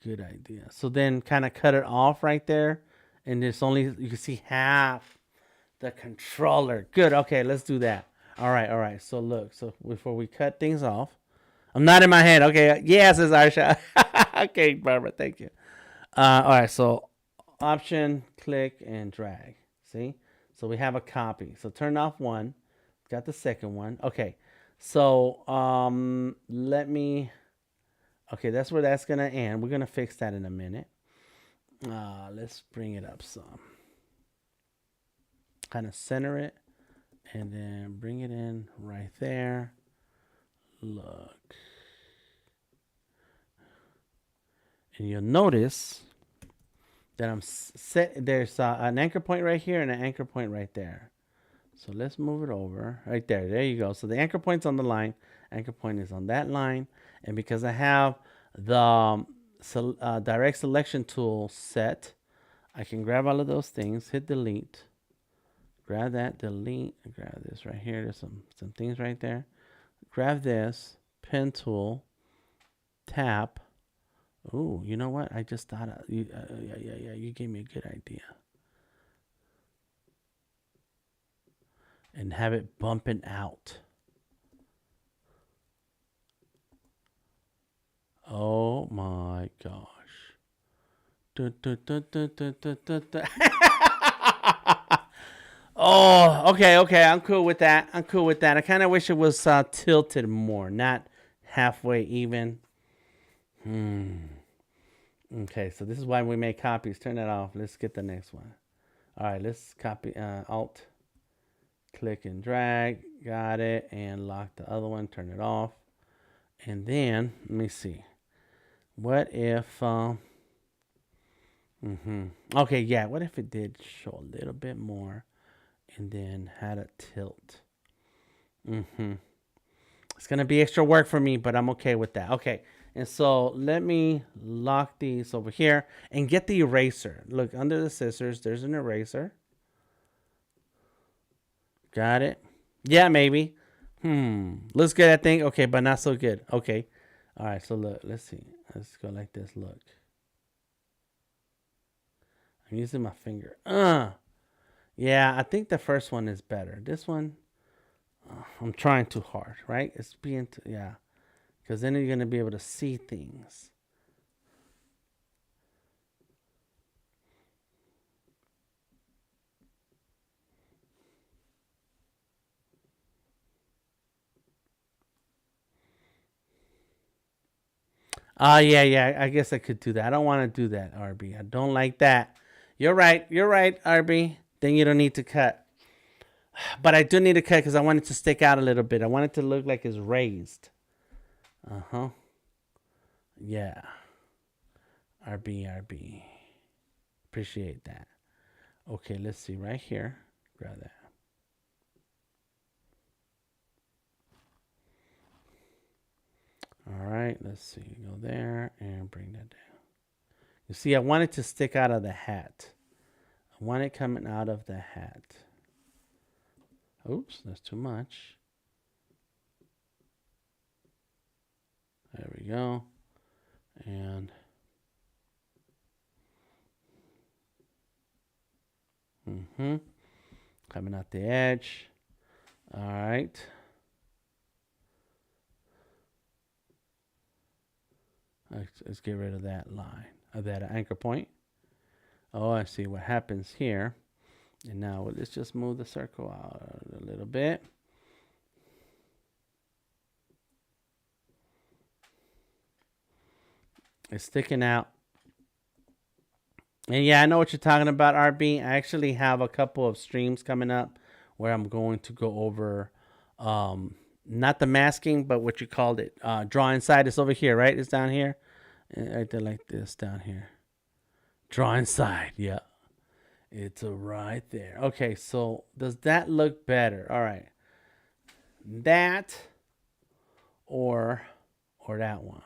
good idea. So then kind of cut it off right there, and there's only you can see half the controller. Good. Okay, let's do that. All right. So look, so before we cut things off, I'm not in my head. Okay, yeah, says Arsha. Okay, Barbara, thank you. All right, so option, click, and drag. See, so we have a copy. So turn off one. Got the second one. Okay, so let me. Okay, that's where that's gonna end. We're gonna fix that in a minute. Let's bring it up some. Kind of center it, and then bring it in right there. Look, and you'll notice Then I'm set. There's an anchor point right here and an anchor point right there. So let's move it over right there. There you go. So the anchor point's on the line. Anchor point is on that line. And because I have the direct selection tool set, I can grab all of those things, hit delete, grab that, delete, grab this right here. There's some things right there. Grab this, pen tool, tap. Ooh, you know what? I just thought of you. Yeah. You gave me a good idea. And have it bumping out. Oh my gosh. Oh, okay. I'm cool with that. I kind of wish it was tilted more, not halfway even. Okay, so this is why we make copies. Turn that off. Let's get the next one. All right, let's copy Alt, click and drag. Got it. And lock the other one. Turn it off. And then, let me see. What if... Okay, yeah. What if it did show a little bit more and then had a tilt? It's going to be extra work for me, but I'm okay with that. Okay, and so let me lock these over here and get the eraser. Look, under the scissors, there's an eraser. Got it? Yeah, maybe. Looks good, I think. Okay, but not so good. Okay. All right, so look, let's see. Let's go like this. Look. I'm using my finger. Yeah, I think the first one is better. This one, I'm trying too hard, right? It's being, yeah. Because then you're going to be able to see things. Yeah. I guess I could do that. I don't want to do that, RB. I don't like that. You're right, RB. Then you don't need to cut. But I do need to cut because I want it to stick out a little bit. I want it to look like it's raised. Yeah. RB. Appreciate that. Okay, let's see right here. Grab that. All right, let's see. Go there and bring that down. You see, I want it to stick out of the hat. I want it coming out of the hat. Oops, that's too much. There we go. And coming out the edge. All right. Let's get rid of that line, of that anchor point. Oh, I see what happens here. And now let's just move the circle out a little bit. It's sticking out. And yeah, I know what you're talking about, RB. I actually have a couple of streams coming up where I'm going to go over not the masking, but what you called it. Draw inside. It's over here, right? It's down here. Right there like this down here. Draw inside. Yeah. It's right there. Okay, so does that look better? All right. That or that one.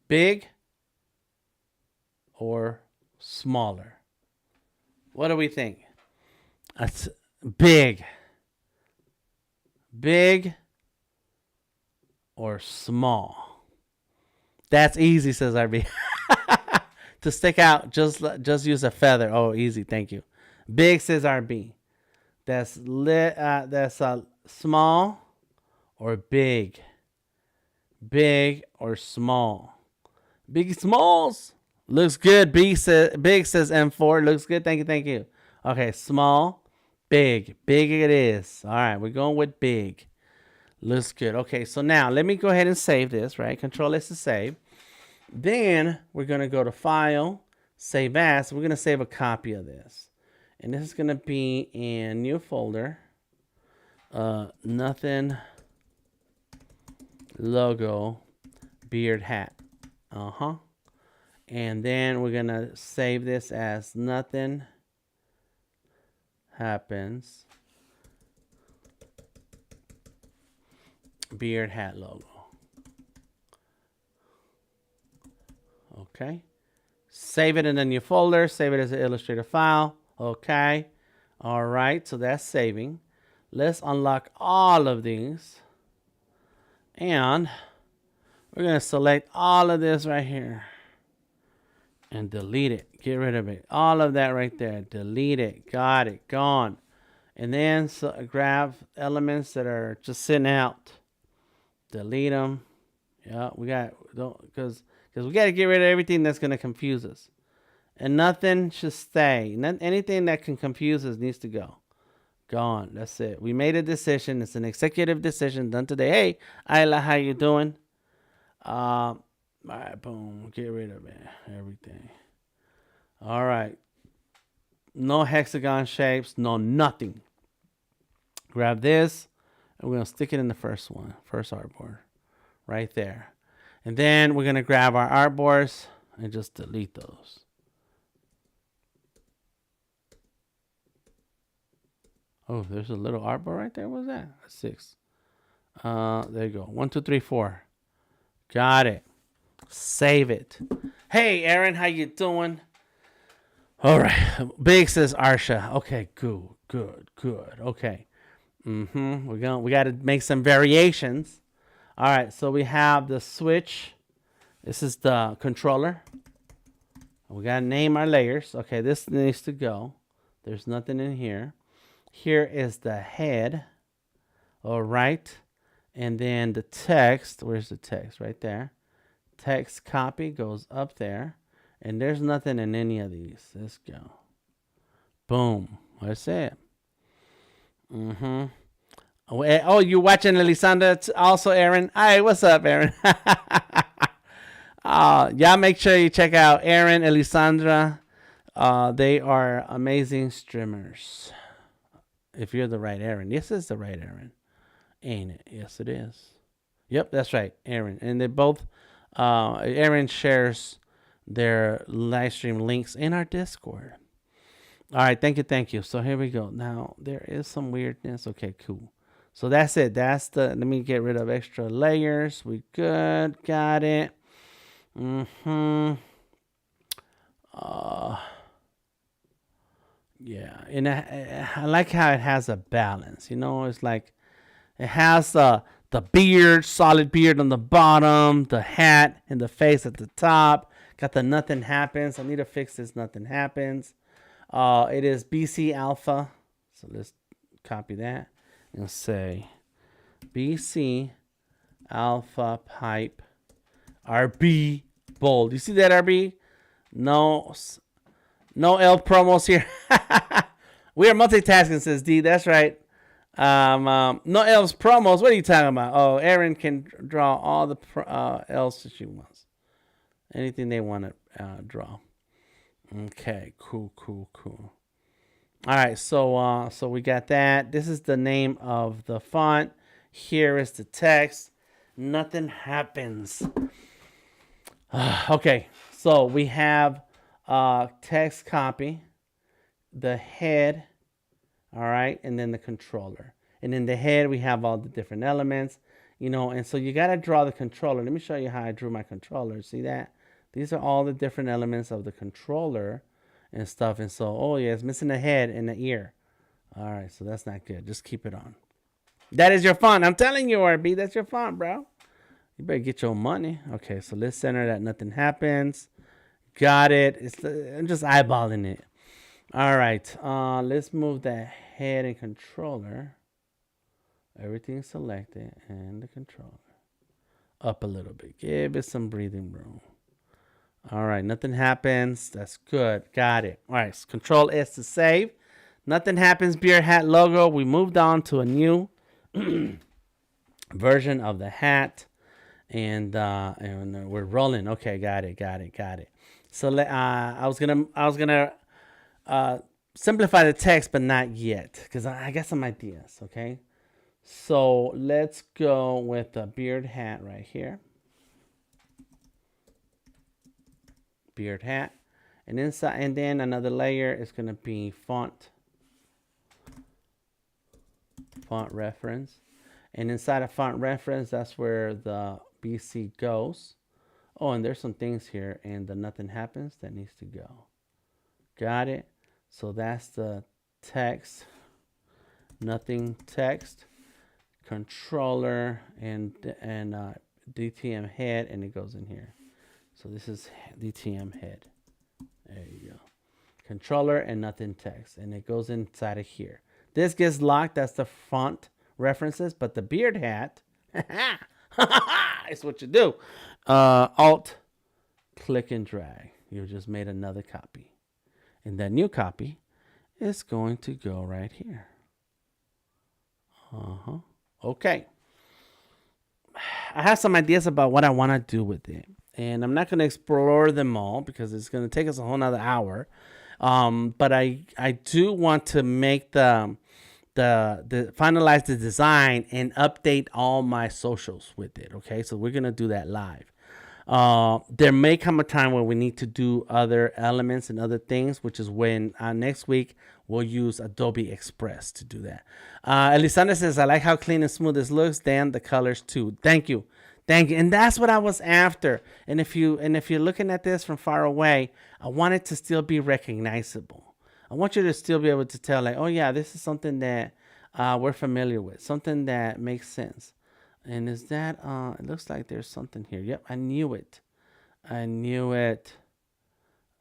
Big or smaller? What do we think? That's big. Big or small? That's easy, says RB. To stick out, just use a feather. Oh, easy, thank you. Big, says RB. That's small or big? Big or small? Big smalls. Looks good. Big says M4. Looks good. Thank you. Okay, small, big. Big it is. All right, we're going with big. Looks good. Okay, so now let me go ahead and save this, right? Control S to save. Then we're going to go to File, Save As. We're going to save a copy of this. And this is going to be in new folder. Nothing logo beard hat. And then we're gonna save this as nothing happens beard hat logo. Okay. Save it in a new folder. Save it as an Illustrator file. Okay. All right. So that's saving. Let's unlock all of these. And we're going to select all of this right here. And delete it. Get rid of it. All of that right there. Delete it. Got it. Gone. And then grab elements that are just sitting out. Delete them. Yeah, we got, because we got to get rid of everything that's going to confuse us. And nothing should stay. Anything that can confuse us needs to go. Gone. That's it. We made a decision. It's an executive decision done today. Hey, Isla, how you doing? All right, boom. Get rid of it. Everything. All right. No hexagon shapes. No nothing. Grab this. And we're going to stick it in the first one. First artboard. Right there. And then we're going to grab our artboards and just delete those. Oh, there's a little artboard right there. What's that? 6. There you go. 1, 2, 3, 4. Got it. Save it. Hey, Aaron, how you doing? All right. Big says Arsha. Okay, good. Okay. We got to make some variations. All right, so we have the switch. This is the controller. We got to name our layers. Okay, this needs to go. There's nothing in here. Here is the head. All right. And then the text. Where's the text? Right there. Text copy goes up there. And there's nothing in any of these. Let's go. Boom. That's it. Oh, you're watching Elisandra also, Aaron. Hi, what's up, Aaron? Y'all make sure you check out Aaron, Elisandra. They are amazing streamers. If you're the right Aaron. This is the right Aaron. Ain't it? Yes, it is. Yep, that's right, Aaron. And they both, Aaron shares their live stream links in our Discord. All right, thank you. So here we go. Now, there is some weirdness. Okay, cool. So that's it. Let me get rid of extra layers. We good. Got it. Yeah. And I like how it has a balance. You know, it's like it has the beard, solid beard on the bottom, the hat and the face at the top. Got the nothing happens. I need to fix this nothing happens. It is BC Alpha. So let's copy that. And say BC Alpha Pipe RB bold. You see that, RB? No L promos here. We are multitasking, says D. That's right. No L's promos. What are you talking about? Oh, Erin can draw all the L's that she wants. Anything they want to draw. Okay, cool. All right, so we got that. This is the name of the font. Here is the text. Nothing happens. Okay, so we have text copy, the head, all right, and then the controller. And in the head, we have all the different elements, you know, and so you got to draw the controller. Let me show you how I drew my controller. See that? These are all the different elements of the controller and stuff. And so, oh yeah, it's missing the head and the ear. All right, so that's not good. Just keep it on. That is your font. I'm telling you, RB, that's your font, bro. You better get your money. Okay, so let's center that nothing happens. Got it. I'm just eyeballing it. All right, let's move that head and controller. Everything selected and the controller up a little bit. Give it some breathing room. All right, nothing happens. That's good. Got it. All right, so Control S to save. Nothing happens. Beer hat logo. We moved on to a new version of the hat, and we're rolling. Okay, got it. So I was gonna simplify the text, but not yet, because I got some ideas. Okay, so let's go with the beard hat right here. beard hat. And inside, and then another layer is going to be font reference. And inside of font reference, that's where the BC goes. Oh, and there's some things here, and the nothing happens that needs to go. Got it? So that's the text, nothing text, controller, and DTM head, and it goes in here. So this is DTM head. There you go. Controller and nothing text, and it goes inside of here. This gets locked. That's the font references, but the beard hat is what you do. Alt, click and drag. You just made another copy. And that new copy is going to go right here. Okay. I have some ideas about what I want to do with it. And I'm not going to explore them all because it's going to take us a whole nother hour. But I do want to make the finalize the design and update all my socials with it. Okay, so we're gonna do that live. There may come a time where we need to do other elements and other things, which is when next week we'll use Adobe Express to do that. Elisandra says, I like how clean and smooth this looks. Dan, the colors too. Thank you. Thank you. And that's what I was after. And if you're looking at this from far away, I want it to still be recognizable. I want you to still be able to tell, like, oh yeah, this is something that we're familiar with, something that makes sense. And is that, it looks like there's something here. Yep, I knew it.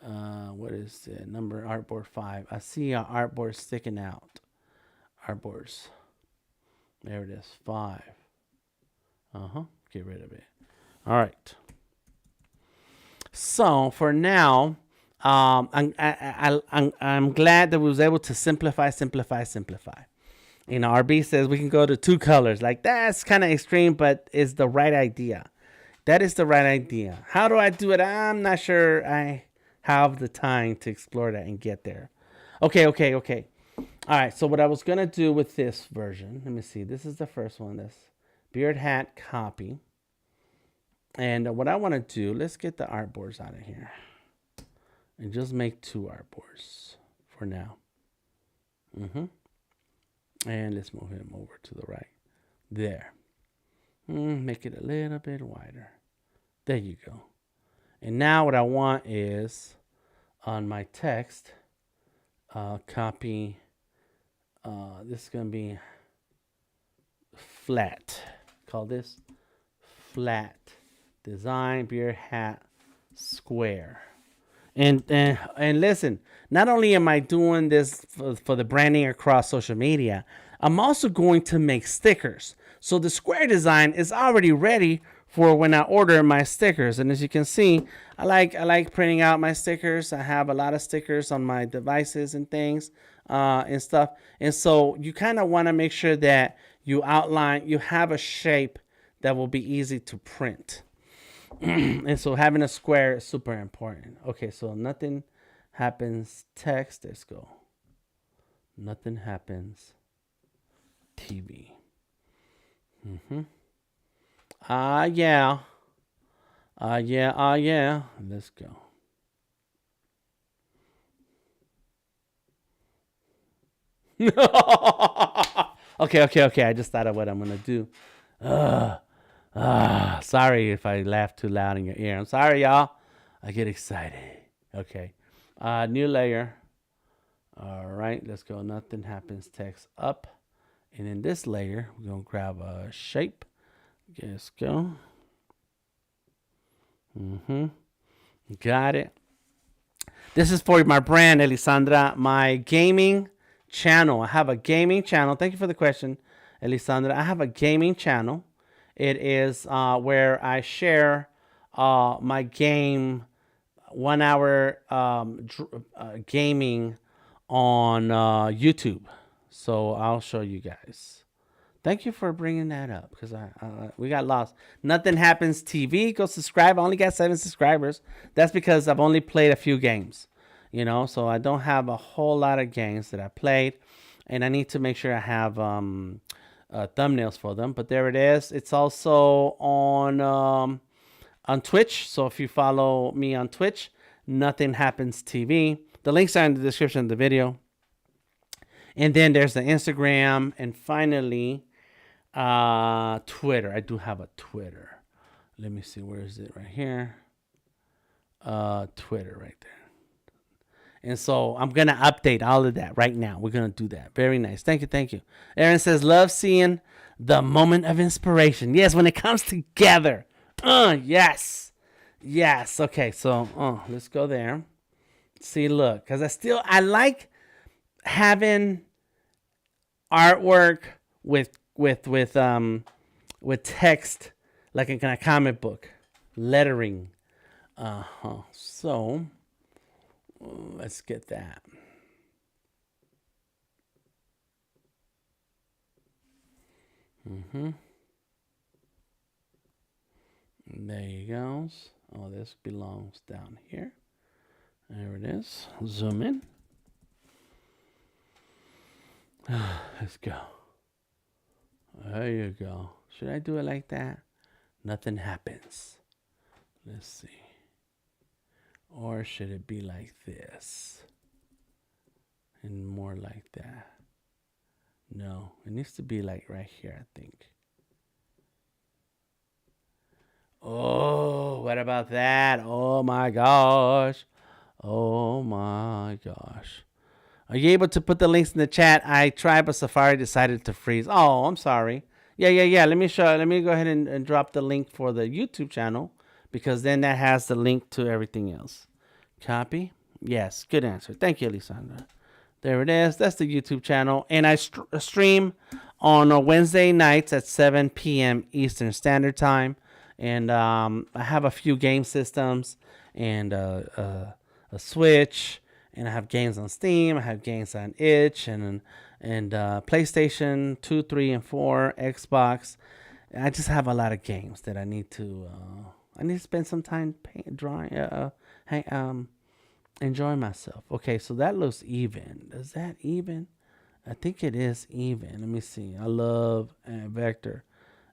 What is the number? Artboard 5. I see an artboard sticking out. Artboards. There it is, 5. Get rid of it. All right. So for now, I'm glad that we was able to simplify. You know, RB says we can go to 2 colors. Like, that's kind of extreme, but it's the right idea. That is the right idea. How do I do it? I'm not sure I have the time to explore that and get there. Okay. All right, so what I was going to do with this version, let me see. This is the first one, this beard hat copy. And what I want to do, let's get the artboards out of here. And just make 2 artboards for now. And let's move him over to the right. There. Make it a little bit wider. There you go. And now what I want is on my text, copy. This is going to be flat. Call this flat. Design beard hat square. And listen, not only am I doing this for the branding across social media, I'm also going to make stickers. So the square design is already ready for when I order my stickers. And as you can see, I like printing out my stickers. I have a lot of stickers on my devices and things and stuff. And so you kind of want to make sure that you have a shape that will be easy to print. And so having a square is super important. Okay, so nothing happens text. Let's go. Nothing happens TV. Yeah. Let's go. Okay. I just thought of what I'm gonna do. Sorry if I laugh too loud in your ear. I'm sorry, y'all. I get excited. Okay. New layer. All right, let's go. Nothing happens text up. And in this layer, we're going to grab a shape. Let's go. Got it. This is for my brand, Elisandra, my gaming channel. I have a gaming channel. Thank you for the question, Elisandra. I have a gaming channel. It is where I share my game, 1 hour gaming on YouTube. So I'll show you guys. Thank you for bringing that up because we got lost. Nothing happens TV. Go subscribe. I only got 7 subscribers. That's because I've only played a few games, you know. So I don't have a whole lot of games that I played, and I need to make sure I have thumbnails for them. But there it is. It's also on Twitch. So if you follow me on Twitch, Nothing Happens TV. The links are in the description of the video. And then there's the Instagram, and finally, Twitter. I do have a Twitter. Let me see, where is it? Right here. Twitter right there. And so I'm gonna update all of that right now. We're gonna do that. Very nice. Thank you, thank you. Aaron says, love seeing the moment of inspiration. Yes, when it comes together. Yes. Yes. Okay, so let's go there. See, look, because I like having artwork with text, like in a comic book, lettering. So let's get that. There you go. Oh, this belongs down here. There it is. Zoom in. Let's go. There you go. Should I do it like that? Nothing happens. Let's see. Or should it be like this? And more like that? No, it needs to be like right here, I think. Oh, what about that? Oh my gosh. Oh my gosh. Are you able to put the links in the chat? I tried, but Safari decided to freeze. Oh, I'm sorry. Yeah. Let me go ahead and drop the link for the YouTube channel, because then that has the link to everything else. Copy. Yes, good answer. Thank you, Lisandra. There it is. That's the YouTube channel. And I stream on Wednesday nights at 7 p.m. Eastern Standard Time. And I have a few game systems and a Switch. And I have games on Steam. I have games on Itch and PlayStation 2, 3, and 4, Xbox. I just have a lot of games that I need to spend some time drawing, enjoying myself. Okay, so that looks even. Is that even? I think it is even. Let me see. I love vector.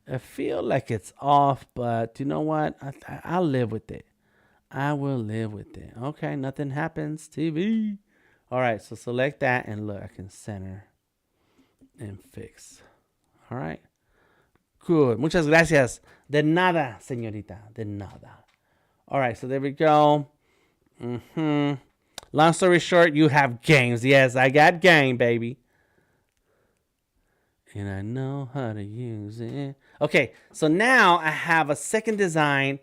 I feel like it's off, but you know what? I'll live with it. I will live with it. Okay, Nothing Happens TV. All right, so select that, and look, I can center and fix. All right. Good. Muchas gracias. De nada, señorita. De nada. All right, so there we go. Long story short, you have games. Yes, I got game, baby. And I know how to use it. Okay, so now I have a second design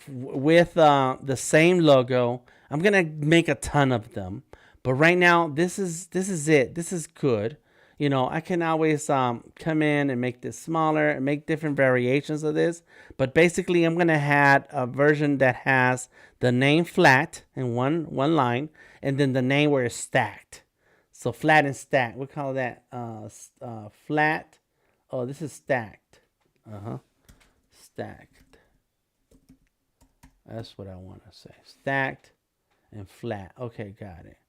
with the same logo. I'm gonna make a ton of them, but right now this is it. This is good. You know, I can always come in and make this smaller and make different variations of this. But basically, I'm gonna add a version that has the name flat in one line, and then the name where it's stacked. So flat and stacked. We call that flat. Oh, this is stacked. Stacked. That's what I want to say. Stacked and flat. Okay, got it.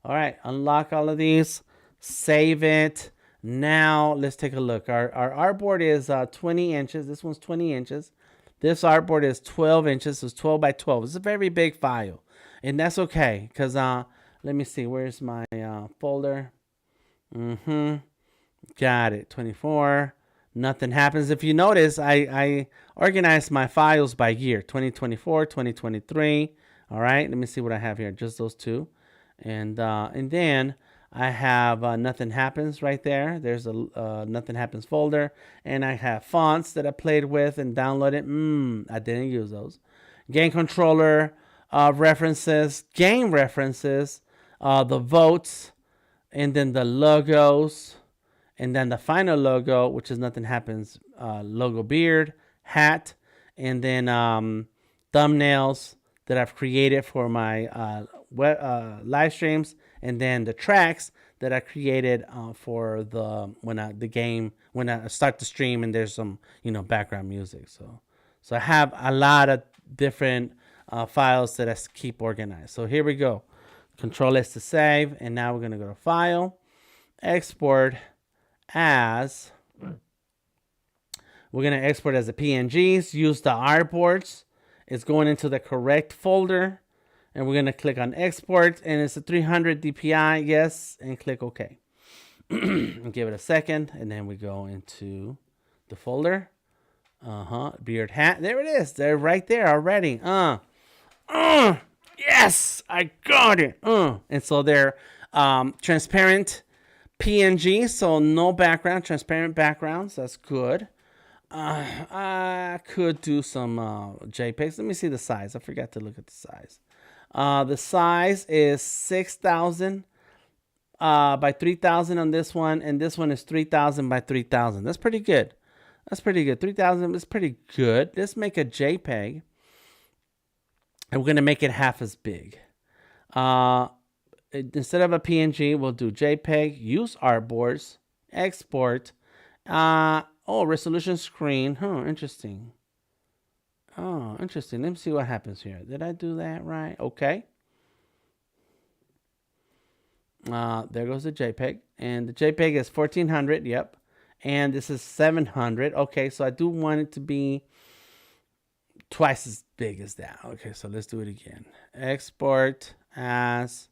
All right, unlock all of these. Save it. Now let's take a look. Our artboard is 20 inches. This one's 20 inches. This artboard is 12 inches. So it's 12 by 12. It's a very big file, and that's okay because let me see. Where's my folder? Got it. 24. Nothing happens. If you notice, I organized my files by year. 2024, 2023. All right. Let me see what I have here. Just those two, and then I have Nothing Happens right there. There's a Nothing Happens folder. And I have fonts that I played with and downloaded. I didn't use those. Game controller references, game references, the votes, and then the logos. And then the final logo, which is Nothing Happens, logo beard, hat, and then thumbnails that I've created for my live streams, and then the tracks that I created for when I start the stream and there's some background music. So I have a lot of different files that I keep organized. So here we go. Control S to save, and now we're gonna go to File, Export as. We're gonna export as a PNGs. Use the artboards. It's going into the correct folder. And we're going to click on export, and it's a 300 DPI, yes, and click OK. And give it a second, and then we go into the folder. Beard hat. There it is. They're right there already. Yes, I got it. And so they're transparent PNG, so no background, transparent backgrounds. That's good. I could do some JPEGs. Let me see the size. I forgot to look at the size. The size is 6,000 by 3,000 on this one, and this one is 3,000 by 3,000. That's pretty good. That's pretty good. 3,000 is pretty good. Let's make a JPEG, and we're gonna make it half as big. Instead of a PNG, we'll do JPEG. Use artboards. Export. Resolution screen. Interesting. Interesting. Let me see what happens here. Did I do that right? Okay. There goes the JPEG. And the JPEG is 1400. Yep. And this is 700. Okay, so I do want it to be twice as big as that. Okay, so let's do it again. Export as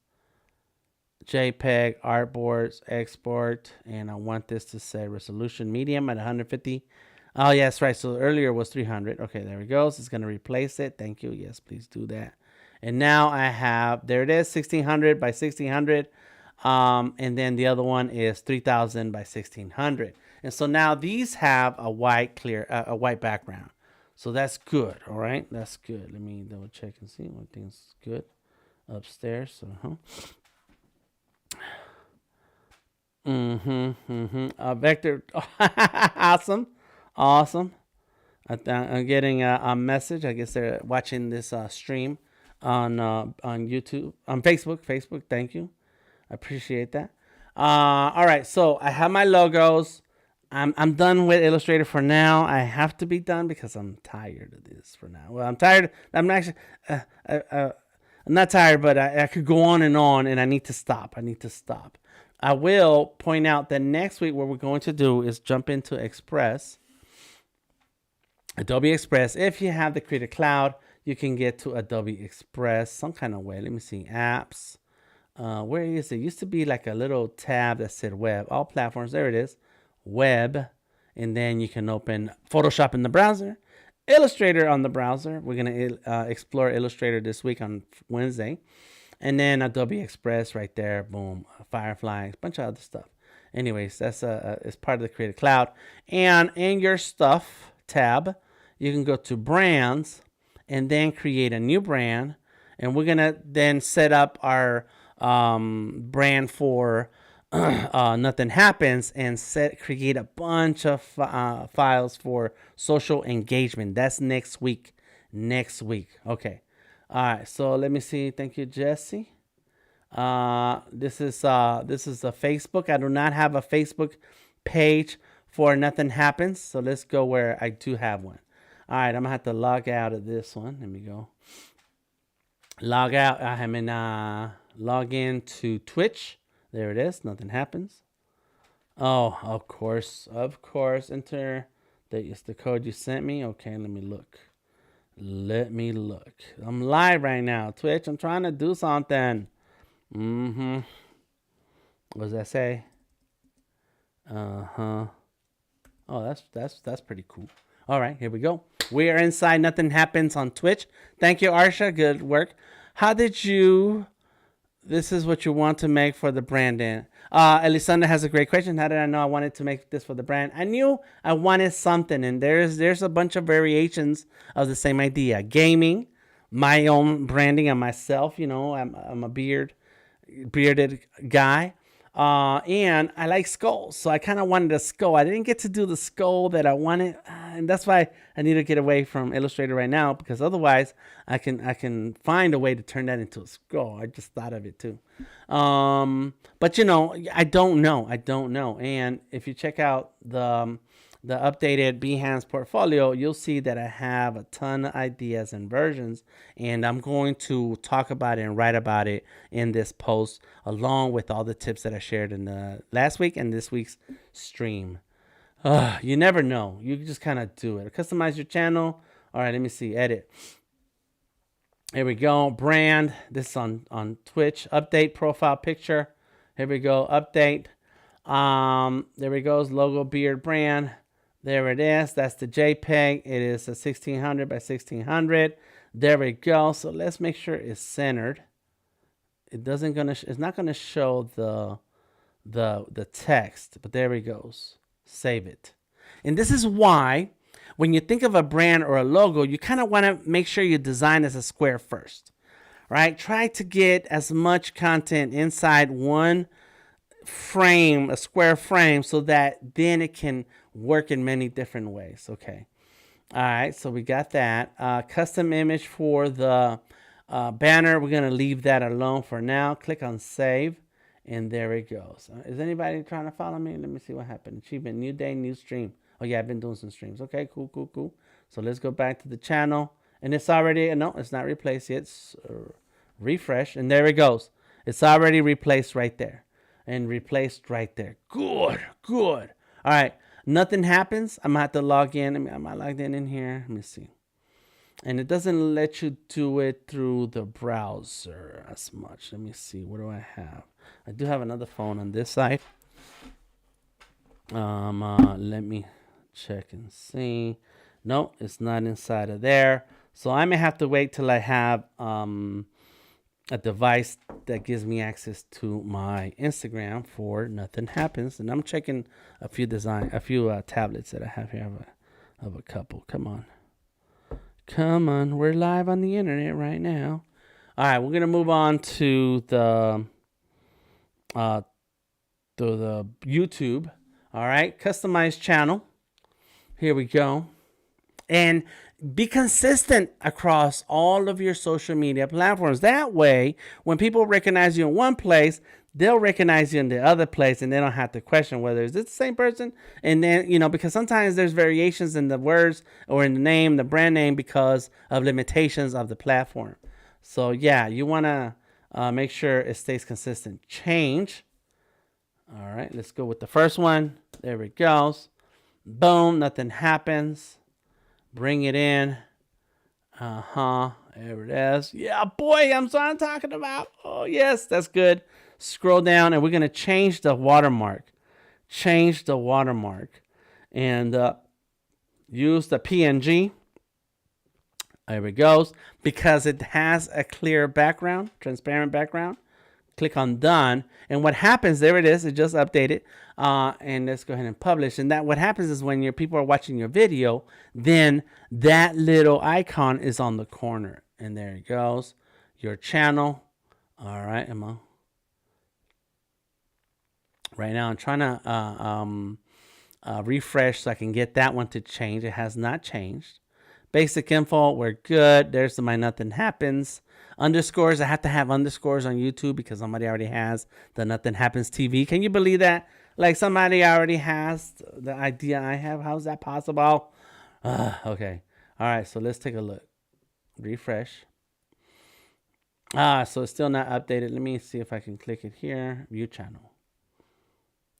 JPEG, artboards, export. And I want this to say resolution medium at 150. Oh, yes, right. So earlier was 300. Okay, there we go. So it's going to replace it. Thank you. Yes, please do that. And now I have, there it is, 1600 by 1600. And then the other one is 3000 by 1600. And so now these have a white white background. So that's good. All right, that's good. Let me double check and see what things good upstairs. Vector. Awesome. I'm getting a message. I guess they're watching this stream on YouTube, on Facebook. Thank you. I appreciate that. All right, so I have my logos. I'm done with Illustrator for now. I have to be done because I'm tired of this for now. Well, I'm tired. I'm actually I'm not tired, but I could go on, and I need to stop. I will point out that next week what we're going to do is jump into Express, Adobe Express. If you have the Creative Cloud, you can get to Adobe Express some kind of way. Let me see. Apps. Where is it? Used to be like a little tab that said web. All platforms. There it is. Web. And then you can open Photoshop in the browser. Illustrator on the browser. We're going to explore Illustrator this week on Wednesday. And then Adobe Express right there. Boom. Firefly. A bunch of other stuff. Anyways, that's it's part of the Creative Cloud. And in your Stuff tab, you can go to Brands and then create a new brand. And we're going to then set up our brand for Nothing Happens and create a bunch of files for social engagement. That's next week. Okay. All right. So let me see. Thank you, Jesse. This is a Facebook. I do not have a Facebook page for Nothing Happens. So let's go where I do have one. All right. I'm gonna have to log out of this one. Let me go. Log out. I'm in log in to Twitch. There it is. Nothing Happens. Oh, of course. Enter the code you sent me. Okay, let me look. I'm live right now. Twitch, I'm trying to do something. What does that say? Oh, that's pretty cool. All right, here we go. We are inside Nothing Happens on Twitch. Thank you, Arsha. Good work. This is what you want to make for the brand in. Elisandra has a great question. How did I know I wanted to make this for the brand? I knew I wanted something, and there's a bunch of variations of the same idea. Gaming, my own branding of myself. You know, I'm a bearded guy. And I like skulls, so I kind of wanted a skull. I didn't get to do the skull that I wanted, and that's why I need to get away from Illustrator right now, because otherwise I can find a way to turn that into a skull. I just thought of it too. But you know, I don't know. And if you check out the updated Behance portfolio, you'll see that I have a ton of ideas and versions, and I'm going to talk about it and write about it in this post, along with all the tips that I shared in the last week and this week's stream. You never know. You just kind of do it. Customize your channel. All right, let me see. Edit. Here we go. Brand. This is on Twitch. Update profile picture. Here we go. Update. There we go. Logo, beard, brand. There it is. That's the JPEG. It is a 1600 by 1600. There we go. So let's make sure it's centered. It's not gonna show the text, but there it goes. Save it. And this is why when you think of a brand or a logo, you kind of want to make sure you design as a square first, right? Try to get as much content inside one frame, a square frame, so that then it can work in many different ways. Okay. All right. So we got that. Custom image for the banner. We're going to leave that alone for now. Click on save. And there it goes. Is anybody trying to follow me? Let me see what happened. Achievement, new day, new stream. Oh, yeah, I've been doing some streams. Okay, cool, cool, cool. So let's go back to the channel. And it's already, no, it's not replaced yet. It's, refresh. And there it goes. It's already replaced right there. And replaced right there. Good, good. All right, nothing happens. I'm going to have to log in. I'm not logged in here. Let me see. And it doesn't let you do it through the browser as much. Let me see. What do I have? I do have another phone on this side. Let me check and see. No, it's not inside of there. So I may have to wait till I have a device that gives me access to my Instagram for nothing happens. And I'm checking a few tablets that I have here. I have a couple. Come on. Come on. We're live on the internet right now. All right, we're gonna move on to the YouTube. All right, customize channel. Here we go. And be consistent across all of your social media platforms. That way, when people recognize you in one place, they'll recognize you in the other place, and they don't have to question whether is it the same person. And then, because sometimes there's variations in the words or in the name, the brand name, because of limitations of the platform. So yeah, you want to make sure it stays consistent. Change. All right, let's go with the first one. There it goes. Boom, nothing happens. Bring it in. There it is. Yeah, boy, I'm talking about. Oh, yes, that's good. Scroll down, and we're going to change the watermark. Change the watermark. And use the PNG. There it goes. Because it has a clear background, transparent background. Click on done. And what happens, there it is. It just updated. And let's go ahead and publish. And that what happens is when your people are watching your video, then that little icon is on the corner. And there it goes. Your channel. All right, Emma. Right now, I'm trying to refresh so I can get that one to change. It has not changed. Basic info, we're good. There's my nothing happens. Underscores, I have to have underscores on YouTube because somebody already has the Nothing Happens TV. Can you believe that? Like somebody already has the idea I have. How's that possible? Okay. All right, so let's take a look. Refresh. So it's still not updated. Let me see if I can click it here. View channel.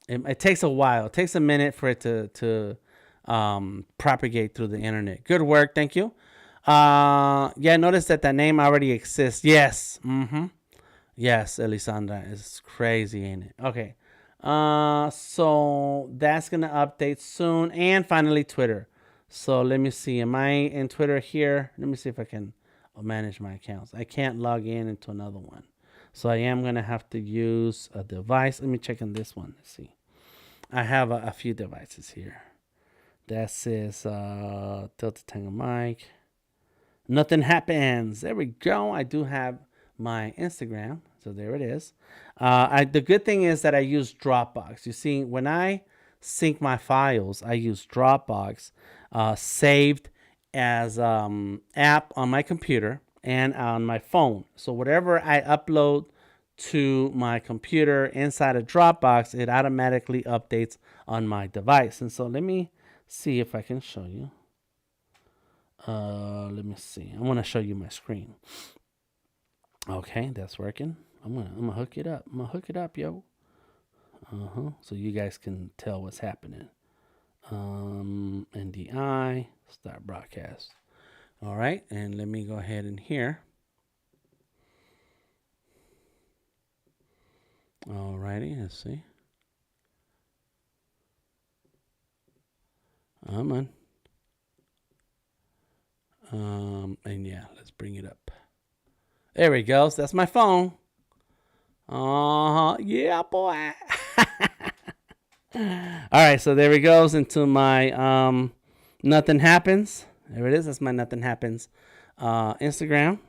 It takes a while. It takes a minute for it to propagate through the internet. Good work. Thank you. Yeah, notice that name already exists. Yes. Yes, Elisandra. It's crazy, ain't it? Okay. So that's going to update soon. And finally, Twitter. So let me see. Am I in Twitter here? Let me see if I can manage my accounts. I can't log in into another one. So I am going to have to use a device. Let me check on this one. Let's see. I have a few devices here. That says Delta Tango mic. Nothing happens. There we go. I do have my Instagram. So there it is. The good thing is that I use Dropbox. You see, when I sync my files, I use Dropbox saved as app on my computer and on my phone. So whatever I upload to my computer inside of Dropbox, it automatically updates on my device. And so let me see if I can show you. Let me see. I want to show you my screen. Okay, that's working. I'm gonna hook it up. I'm gonna hook it up, yo. So you guys can tell what's happening. NDI, start broadcast. All right, and let me go ahead and here. Alrighty, let's see. I'm on. And yeah, let's bring it up. There we go. So that's my phone. Yeah, boy. All right, so there it goes into my nothing happens. There it is. That's my nothing happens Instagram.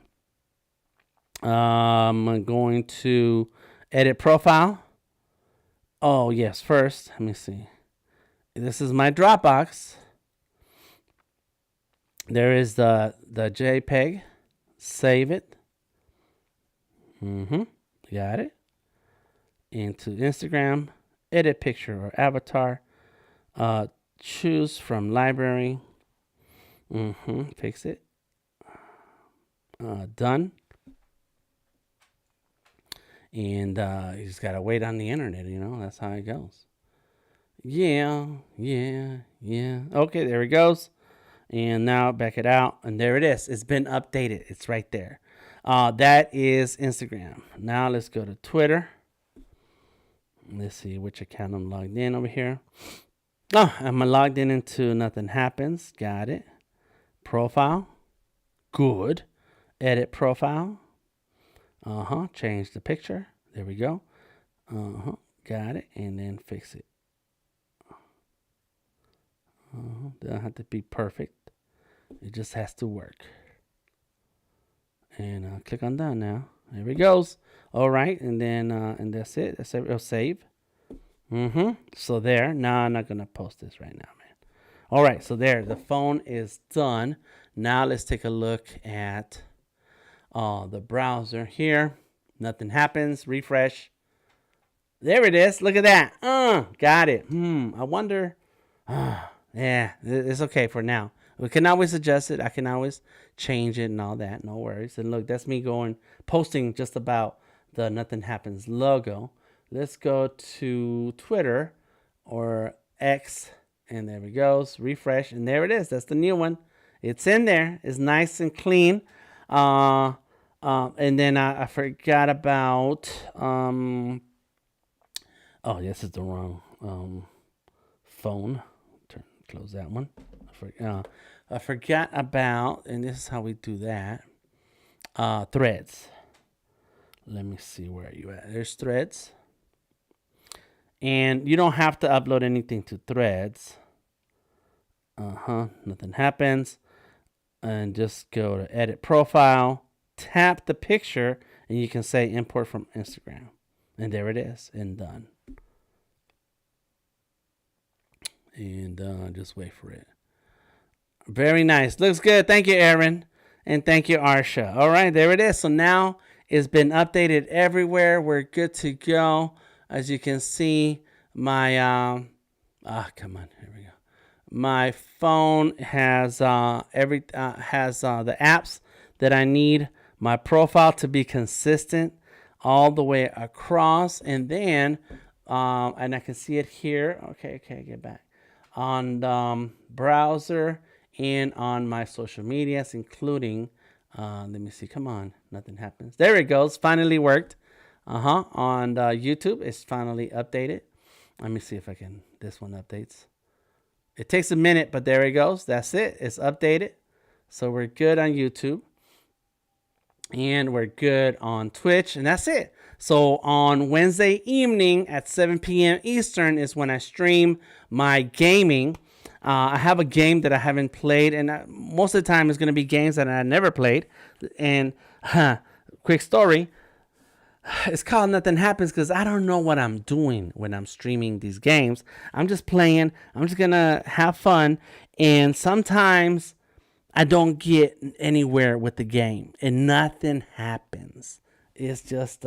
I'm going to edit profile. Oh yes, first let me see. This is my Dropbox. There is the JPEG. Save it. Got it. Into Instagram. Edit picture or avatar. Choose from library. Fix it. Done. And you just gotta wait on the internet, that's how it goes. Yeah. Okay, there it goes. And now back it out, and there it is. It's been updated. It's right there. That is Instagram. Now let's go to Twitter. Let's see which account I'm logged in over here. Oh, I'm logged in into Nothing Happens. Got it. Profile. Good. Edit profile. Change the picture. There we go. Got it. And then fix it. Doesn't have to be perfect. It just has to work. And click on done now. There it goes. All right. And then, and that's it. That's it. It'll save. So there. Now I'm not going to post this right now, man. All right. So there. The phone is done. Now let's take a look at the browser here. Nothing happens. Refresh. There it is. Look at that. Got it. I wonder. Yeah, it's okay for now. We can always adjust it. I can always change it and all that. No worries. And look, that's me posting just about the Nothing Happens logo. Let's go to Twitter or X. And there it goes. Refresh. And there it is. That's the new one. It's in there. It's nice and clean. And then I forgot about. Oh, this is the wrong phone. Close that one. I forgot about, and this is how we do that. Threads. Let me see where you at. There's Threads. And you don't have to upload anything to Threads. Nothing happens. And just go to edit profile. Tap the picture, and you can say import from Instagram. And there it is, and done. And just wait for it. Very nice. Looks good. Thank you, Aaron. And thank you, Arsha. All right, there it is. So now it's been updated everywhere. We're good to go. As you can see, my come on, here we go. My phone has the apps that I need my profile to be consistent all the way across, and then and I can see it here. Okay, get back on browser and on my social medias, including let me see. Come on, nothing happens. There it goes. Finally worked. On YouTube, it's finally updated. Let me see if I can. This one updates. It takes a minute, but there it goes. That's it. It's updated. So we're good on YouTube. And we're good on Twitch. And that's it. So on Wednesday evening at 7 p.m. Eastern is when I stream my gaming. I have a game that I haven't played. And most of the time it's going to be games that I never played. And quick story. It's called Nothing Happens because I don't know what I'm doing when I'm streaming these games. I'm just playing. I'm just going to have fun. And sometimes I don't get anywhere with the game. And nothing happens. It's just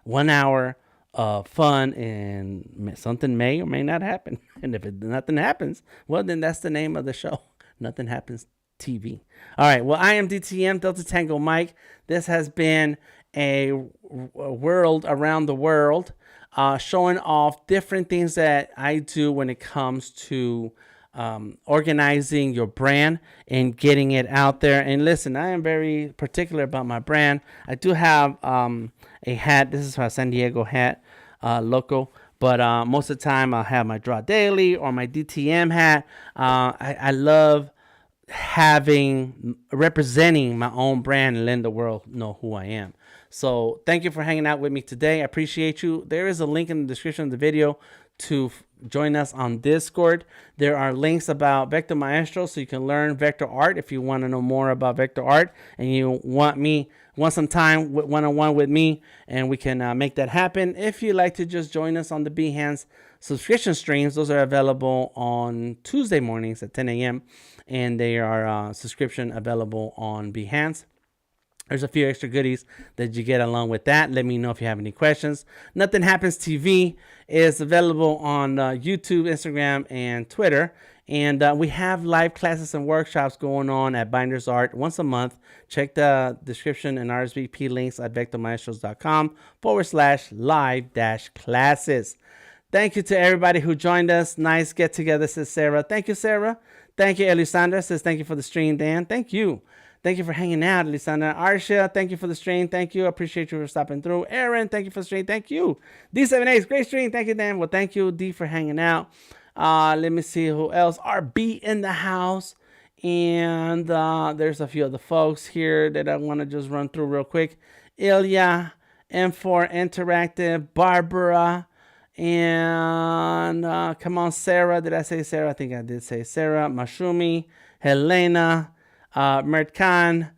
1 hour of fun. And something may or may not happen. And if nothing happens, well, then that's the name of the show. Nothing Happens TV. All right. Well, I am DTM, Delta Tango Mike. This has been a world around the world, showing off different things that I do when it comes to organizing your brand and getting it out there. And listen, I am very particular about my brand. I do have a hat. This is a San Diego hat. local. But most of the time, I'll have my Draw Daily or my DTM hat. I love representing my own brand and letting the world know who I am. So thank you for hanging out with me today. I appreciate you. There is a link in the description of the video to join us on Discord. There are links about Vector Maestros, so you can learn vector art if you want to know more about vector art and you want some time one-on-one with me, and we can make that happen. If you'd like to just join us on the Behance subscription streams, those are available on Tuesday mornings at 10 a.m. and they are subscription available on Behance. There's a few extra goodies that you get along with that. Let me know if you have any questions. Nothing Happens TV is available on YouTube, Instagram, and Twitter. And we have live classes and workshops going on at Binders Art once a month. Check the description and RSVP links at vectormaestros.com/live-classes. Thank you to everybody who joined us. Nice get together, says Sarah. Thank you, Sarah. Thank you, Elisandra, says thank you for the stream, Dan. Thank you. Thank you for hanging out, Elisandra. Arsha, thank you for the stream. Thank you. I appreciate you for stopping through. Aaron, thank you for the stream. Thank you. D78, great stream. Thank you, Dan. Well, thank you, D, for hanging out. Let me see who else. RB in the house. And there's a few other folks here that I want to just run through real quick. Ilya, M4 Interactive, Barbara, and come on, Sarah. Did I say Sarah? I think I did say Sarah. Mashumi, Helena, Mert Khan,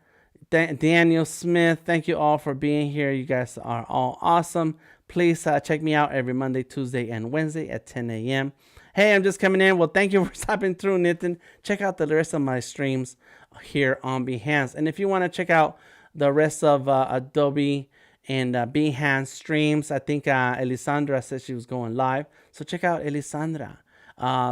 Daniel Smith. Thank you all for being here. You guys are all awesome. Please check me out every Monday, Tuesday, and Wednesday at 10 a.m. Hey, I'm just coming in. Well, thank you for stopping through, Nitin. Check out the rest of my streams here on Behance. And if you want to check out the rest of Adobe and Behance streams, I think Elisandra said she was going live. So check out Elisandra.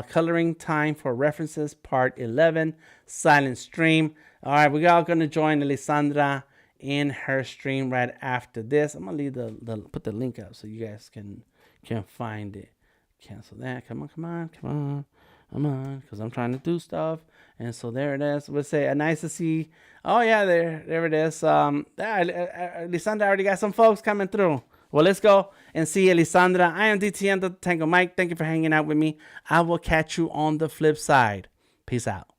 Coloring Time for References, Part 11, Silent Stream. All right, we're all going to join Elisandra in her stream right after this. I'm going to leave put the link up so you guys can find it. Cancel that. Come on. Because I'm trying to do stuff. And so there it is. We'll say, nice to see. Oh, yeah, there it is. Elisandra already got some folks coming through. Well, let's go and see Elisandra. I am DTM, the Tango Mike. Thank you for hanging out with me. I will catch you on the flip side. Peace out.